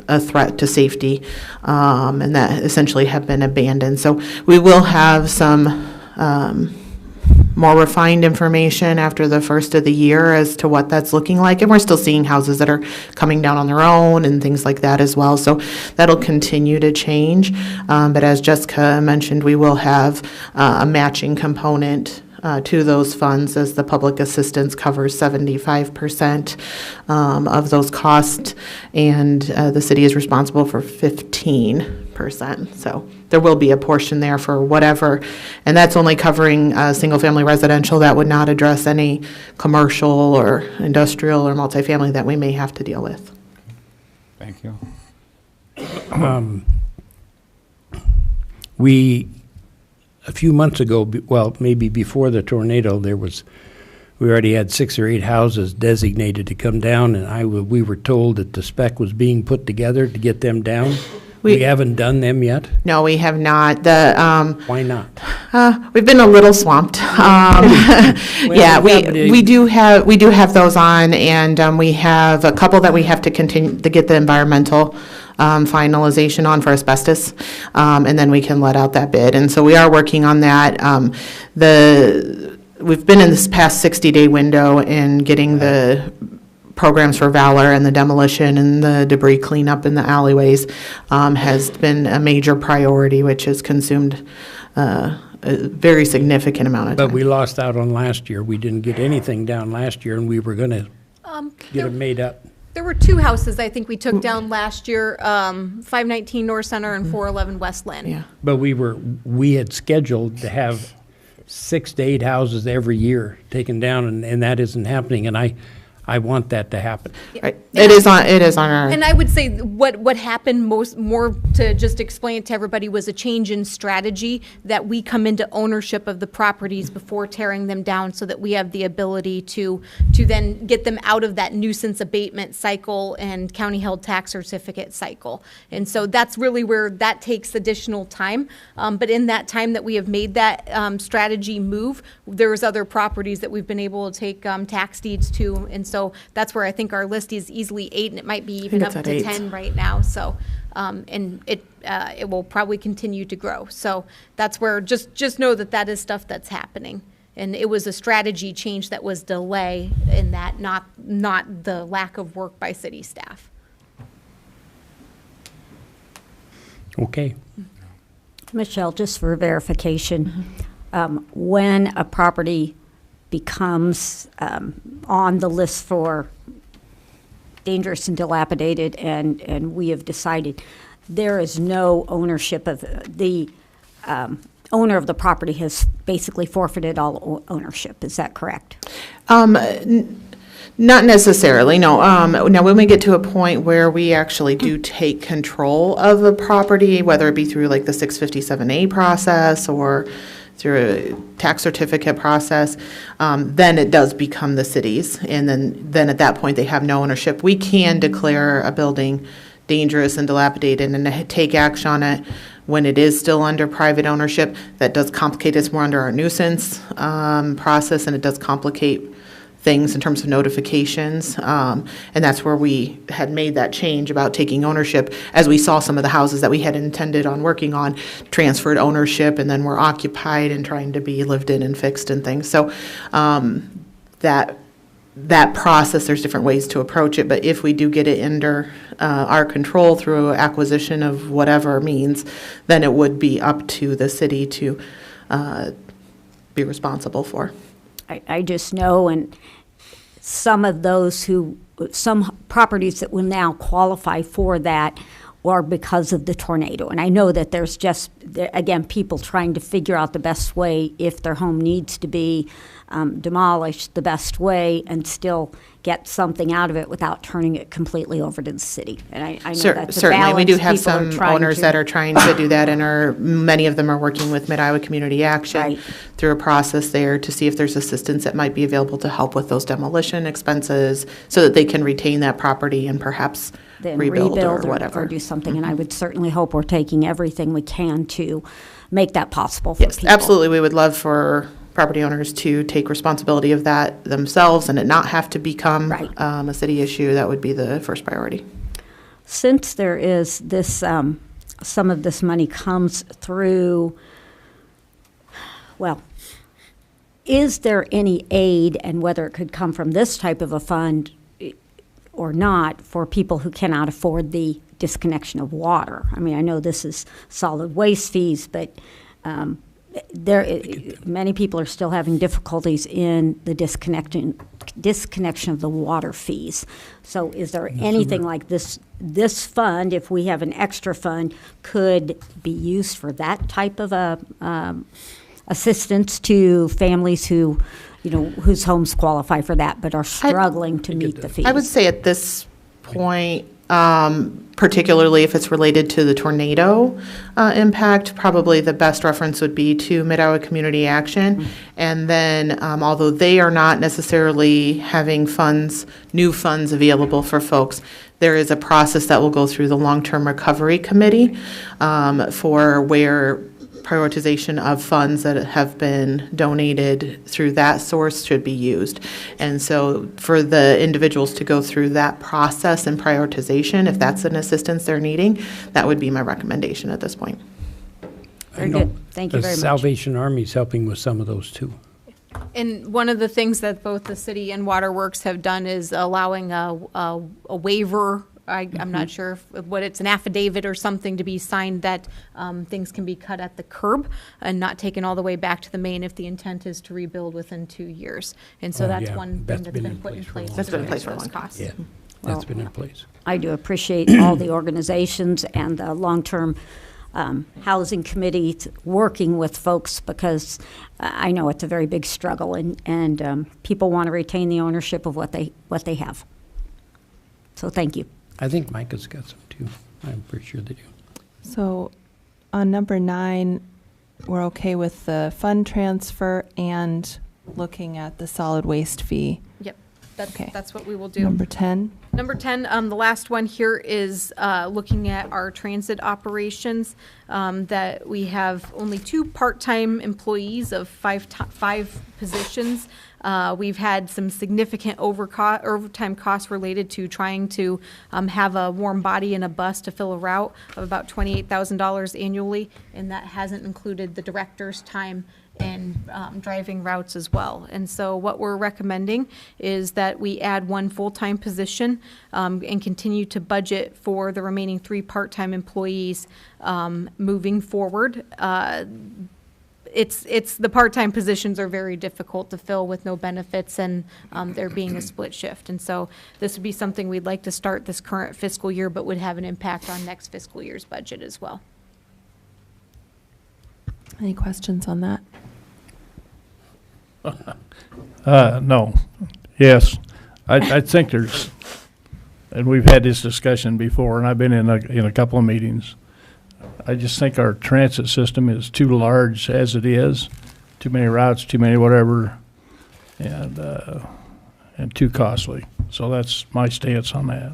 a threat to safety and that essentially have been abandoned. So we will have some more refined information after the first of the year as to what that's looking like. And we're still seeing houses that are coming down on their own and things like that as well. So that'll continue to change. But as Jessica mentioned, we will have a matching component to those funds, as the public assistance covers 75% of those costs, and the city is responsible for 15%. So there will be a portion there for whatever, and that's only covering single-family residential. That would not address any commercial or industrial or multifamily that we may have to deal with. Thank you. A few months ago, well, maybe before the tornado, we already had 6 or 8 houses designated to come down, and we were told that the spec was being put together to get them down. We haven't done them yet? No, we have not. Why not? We've been a little swamped. Yeah, we do have those on, and we have a couple that we have to continue to get the environmental finalization on for asbestos, and then we can let out that bid. And so we are working on that. We've been in this past 60-day window in getting the programs for Valor, and the demolition and the debris cleanup in the alleyways has been a major priority, which has consumed a very significant amount of time. But we lost out on last year. We didn't get anything down last year, and we were going to get it made up. There were 2 houses I think we took down last year, 519 North Center and 411 West Lynn. Yeah. But we had scheduled to have 6 to 8 houses every year taken down, and that isn't happening, and I want that to happen. Right. It is on our. And I would say what happened more to just explain it to everybody was a change in strategy, that we come into ownership of the properties before tearing them down, so that we have the ability to then get them out of that nuisance abatement cycle and county held tax certificate cycle. And so that's really where that takes additional time. But in that time that we have made that strategy move, there's other properties that we've been able to take tax deeds to, and so that's where I think our list is easily 8, and it might be even up to 10 right now. So, and it will probably continue to grow. So that's where just know that is stuff that's happening. And it was a strategy change that was delay in that, not the lack of work by city staff. Okay. Michelle, just for verification, when a property becomes on the list for dangerous and dilapidated, and we have decided there is no ownership of the owner of the property has basically forfeited all ownership. Is that correct? Not necessarily, no. Now, when we get to a point where we actually do take control of the property, whether it be through like the 657A process or through a tax certificate process, then it does become the city's, and then at that point they have no ownership. We can declare a building dangerous and dilapidated and take action on it when it is still under private ownership. That does complicate us more under our nuisance process, and it does complicate things in terms of notifications, and that's where we had made that change about taking ownership, as we saw some of the houses that we had intended on working on transferred ownership and then were occupied and trying to be lived in and fixed and things. So that process, there's different ways to approach it, but if we do get it under our control through acquisition of whatever means, then it would be up to the city to be responsible for. I just know, and some properties that will now qualify for that are because of the tornado. And I know that there's just, again, people trying to figure out the best way, if their home needs to be demolish the best way and still get something out of it without turning it completely over to the city. And I know that's a Certainly, we do have balance people are some trying owners that are trying to do that, and many of them are working with Mid-Iowa Community Action through a process there to see if there's assistance that might be available to help with those demolition expenses so that they can retain that property and perhaps then rebuild or whatever. or do something. And I would certainly hope we're taking everything we can to make that possible for people. Absolutely. We would love for property owners to take responsibility of that themselves and it not have to become a city issue. That would be the first priority. Since there is this, some of this money comes through, well, is there any aid, and whether it could come from this type of a fund or not, for people who cannot afford the disconnection of water? I mean, I know this is solid waste fees, but many people are still having difficulties in the disconnection of the water fees. So is there anything like this fund, if we have an extra fund, could be used for that type of assistance to families who, whose homes qualify for that but are struggling to meet the fees? I would say at this point, particularly if it's related to the tornado impact, probably the best reference would be to Mid-Iowa Community Action. And then, although they are not necessarily having new funds available for folks, there is a process that will go through the Long-Term Recovery Committee for where prioritization of funds that have been donated through that source should be used. And so for the individuals to go through that process and prioritization, if that's an assistance they're needing, that would be my recommendation at this point. Very good. Thank you very much. The Salvation Army is helping with some of those too. And one of the things that both the city and Waterworks have done is allowing a waiver. I'm not sure what it's, an affidavit or something to be signed that things can be cut at the curb and not taken all the way back to the main if the intent is to rebuild within 2 years. And so that's one thing that's been put in place. That's been in place for a long time. Yeah, that's been in place. I do appreciate all the organizations and the long-term housing committees working with folks, because I know it's a very big struggle, and people want to retain the ownership of what they have. So thank you. I think Micah's got some too. I'm pretty sure they do. So on number 9, we're okay with the fund transfer and looking at the solid waste fee. Yep, that's what we will do. Number 10. Number 10, the last one here is looking at our transit operations, that we have only 2 part-time employees of 5 positions. We've had some significant overtime costs related to trying to have a warm body in a bus to fill a route of about $28,000 annually, and that hasn't included the director's time and driving routes as well. And so what we're recommending is that we add 1 full-time position and continue to budget for the remaining 3 part-time employees moving forward. It's the part-time positions are very difficult to fill with no benefits, and there being a split shift. And so this would be something we'd like to start this current fiscal year, but would have an impact on next fiscal year's budget as well. Any questions on that? No. Yes. I think there's, and we've had this discussion before, and I've been in a couple of meetings. I just think our transit system is too large as it is, too many routes, too many whatever, and too costly. So that's my stance on that.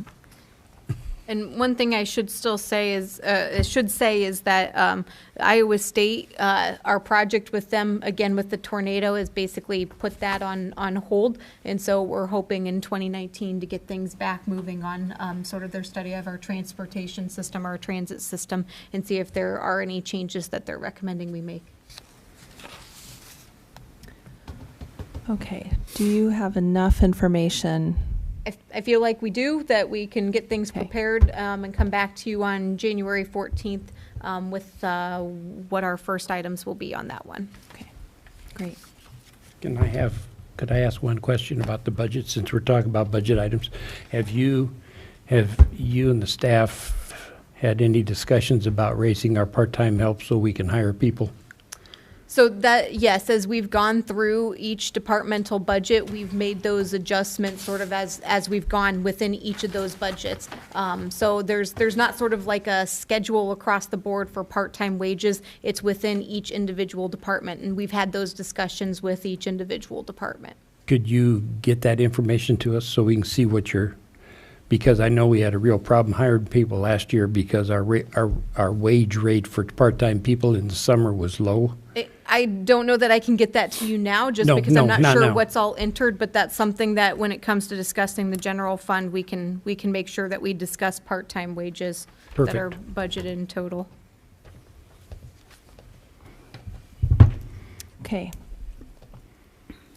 And one thing I should say is that Iowa State, our project with them, again with the tornado, is basically put that on hold. And so we're hoping in 2019 to get things back moving on sort of their study of our transportation system, our transit system, and see if there are any changes that they're recommending we make. Okay. Do you have enough information? I feel like we do, that we can get things prepared and come back to you on January 14th with what our first items will be on that one. Okay, great. Could I ask one question about the budget, since we're talking about budget items? Have you and the staff had any discussions about raising our part-time help so we can hire people? So that, yes, as we've gone through each departmental budget, we've made those adjustments sort of as we've gone within each of those budgets. So there's not sort of like a schedule across the board for part-time wages. It's within each individual department, and we've had those discussions with each individual department. Could you get that information to us so we can see what because I know we had a real problem hiring people last year because our wage rate for part-time people in the summer was low. I don't know that I can get that to you now, just because I'm not sure what's all entered, but that's something that when it comes to discussing the general fund, we can make sure that we discuss part-time wages that are budgeted in total. Okay.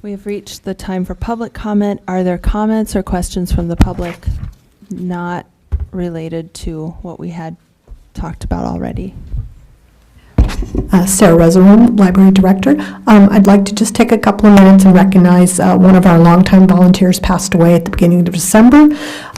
We have reached the time for public comment. Are there comments or questions from the public not related to what we had talked about already? Sarah Reservoir, Library Director. I'd like to just take a couple of minutes and recognize one of our longtime volunteers passed away at the beginning of December,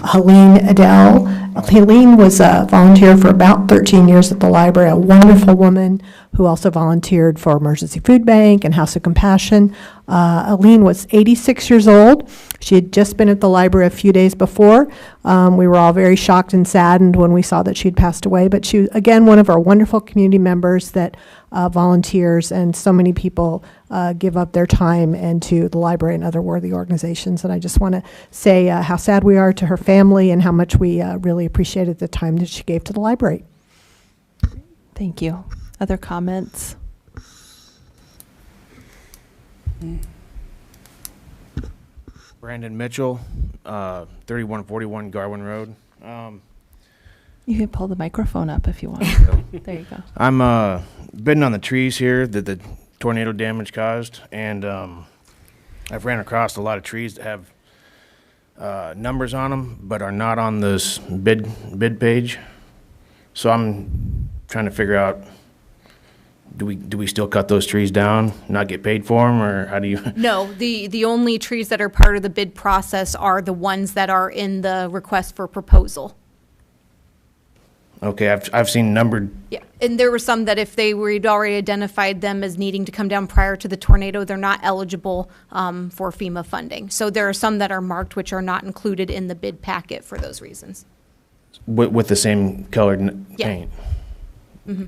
Helene Adele. Helene was a volunteer for about 13 years at the library, a wonderful woman who also volunteered for Emergency Food Bank and House of Compassion. Helene was 86 years old. She had just been at the library a few days before. We were all very shocked and saddened when we saw that she'd passed away, but she was, again, one of our wonderful community members that volunteers, and so many people give up their time and to the library and other worthy organizations. And I just want to say how sad we are to her family and how much we really appreciated the time that she gave to the library. Thank you. Other comments? Brandon Mitchell, 3141 Garwin Road. You can pull the microphone up if you want. There you go. I'm bidding on the trees here that the tornado damage caused, and I've ran across a lot of trees that have numbers on them but are not on this bid page. So I'm trying to figure out, do we still cut those trees down, not get paid for them, or how do you? No, the only trees that are part of the bid process are the ones that are in the request for proposal. Okay, I've seen numbered. Yeah, and there were some that if we'd already identified them as needing to come down prior to the tornado, they're not eligible for FEMA funding. So there are some that are marked which are not included in the bid packet for those reasons. With the same colored paint. Mm-hmm.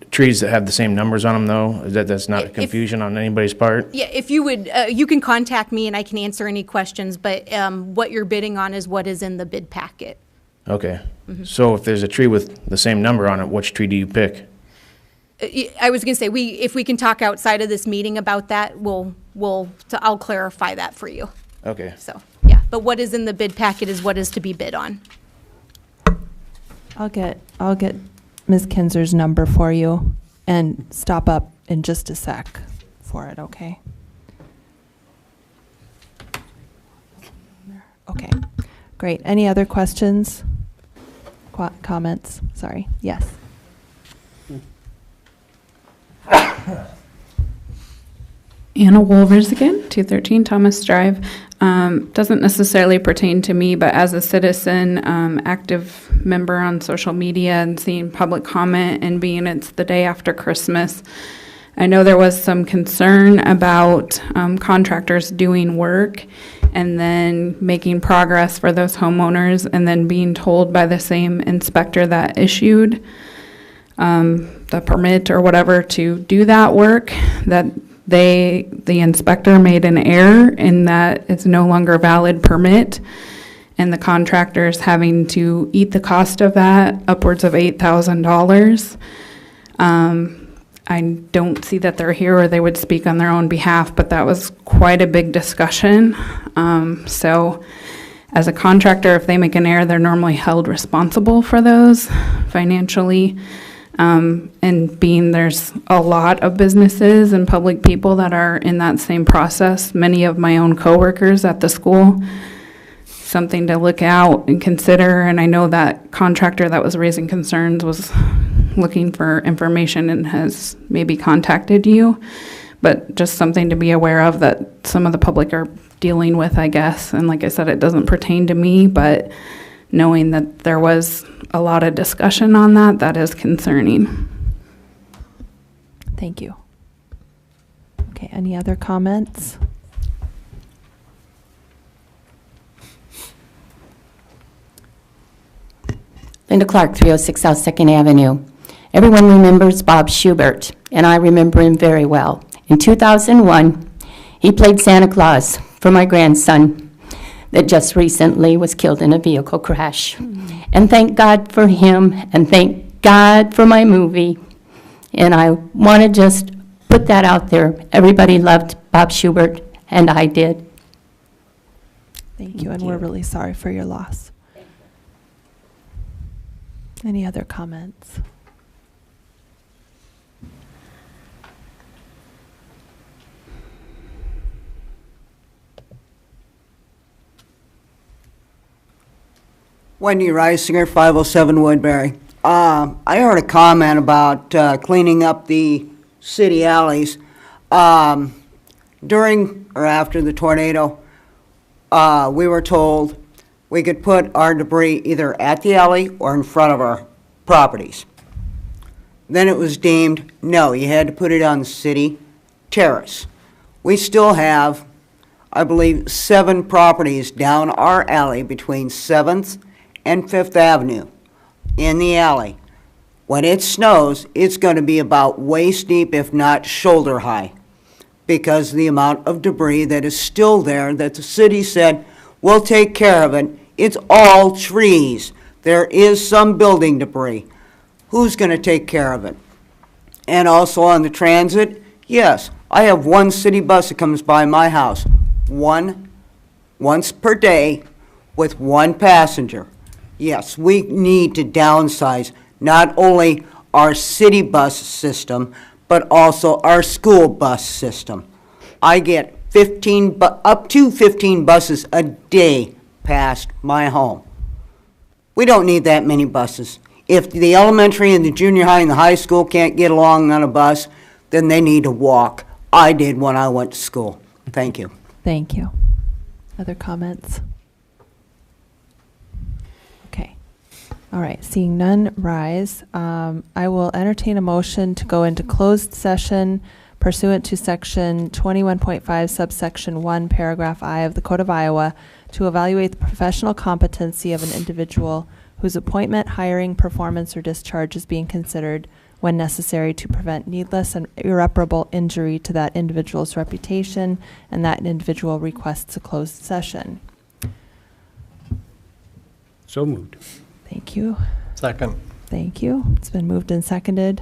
Trees that have the same numbers on them, though, that's not a confusion on anybody's part? Yeah, if you would, you can contact me and I can answer any questions, but what you're bidding on is what is in the bid packet. Okay. Mm-hmm. So if there's a tree with the same number on it, which tree do you pick? I was going to say, if we can talk outside of this meeting about that, I'll clarify that for you. Okay. So, yeah, but what is in the bid packet is what is to be bid on. I'll get Ms. Kinzer's number for you and stop up in just a sec for it, okay? Okay, great. Any other questions? Comments? Sorry, yes. Anna Wolvers again, 213 Thomas Drive. Doesn't necessarily pertain to me, but as a citizen, active member on social media and seeing public comment and being it's the day after Christmas, I know there was some concern about contractors doing work and then making progress for those homeowners and then being told by the same inspector that issued the permit or whatever to do that work that the inspector made an error in that it's no longer a valid permit, and the contractor's having to eat the cost of that, upwards of $8,000. I don't see that they're here or they would speak on their own behalf, but that was quite a big discussion. So as a contractor, if they make an error, they're normally held responsible for those financially. And being there's a lot of businesses and public people that are in that same process, many of my own coworkers at the school, something to look out and consider. And I know that contractor that was raising concerns was looking for information and has maybe contacted you, but just something to be aware of that some of the public are dealing with, I guess. And like I said, it doesn't pertain to me, but knowing that there was a lot of discussion on that, that is concerning. Thank you. Okay, any other comments? Linda Clark, 306 South 2nd Avenue. Everyone remembers Bob Schubert, and I remember him very well. In 2001, he played Santa Claus for my grandson that just recently was killed in a vehicle crash. And thank God for him, and thank God for my movie. And I want to just put that out there. Everybody loved Bob Schubert, and I did. Thank you, and we're really sorry for your loss. Any other comments? Wendy Reisinger, 507 Woodbury. I heard a comment about cleaning up the city alleys. During or after the tornado, we were told we could put our debris either at the alley or in front of our properties. Then it was deemed, no, you had to put it on the city terrace. We still have, I believe, 7 properties down our alley between 7th and 5th Avenue in the alley. When it snows, it's going to be about waist deep, if not shoulder high, because of the amount of debris that is still there that the city said, we'll take care of it. It's all trees. There is some building debris. Who's going to take care of it? And also on the transit, yes, I have one city bus that comes by my house, once per day with 1 passenger. Yes, we need to downsize not only our city bus system, but also our school bus system. I get up to 15 buses a day past my home. We don't need that many buses. If the elementary and the junior high and the high school can't get along on a bus, then they need to walk. I did when I went to school. Thank you. Thank you. Other comments? Okay. All right, seeing none rise, I will entertain a motion to go into closed session pursuant to section 21.5 subsection 1 paragraph I of the Code of Iowa to evaluate the professional competency of an individual whose appointment, hiring, performance, or discharge is being considered when necessary to prevent needless and irreparable injury to that individual's reputation, and that individual requests a closed session. So moved. Thank you. Second. Thank you. It's been moved and seconded.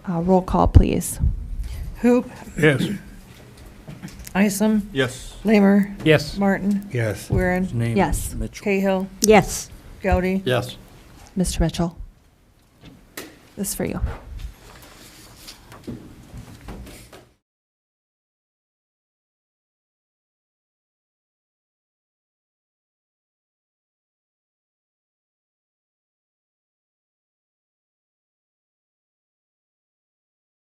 Roll call, please. Hoop, Yes. Isom, Yes. Lamer, Yes. Martin, Yes. Weirin, Name Yes. Mitchell. Cahill, Yes. Gowdy. Yes. Mr. Mitchell. This is for you.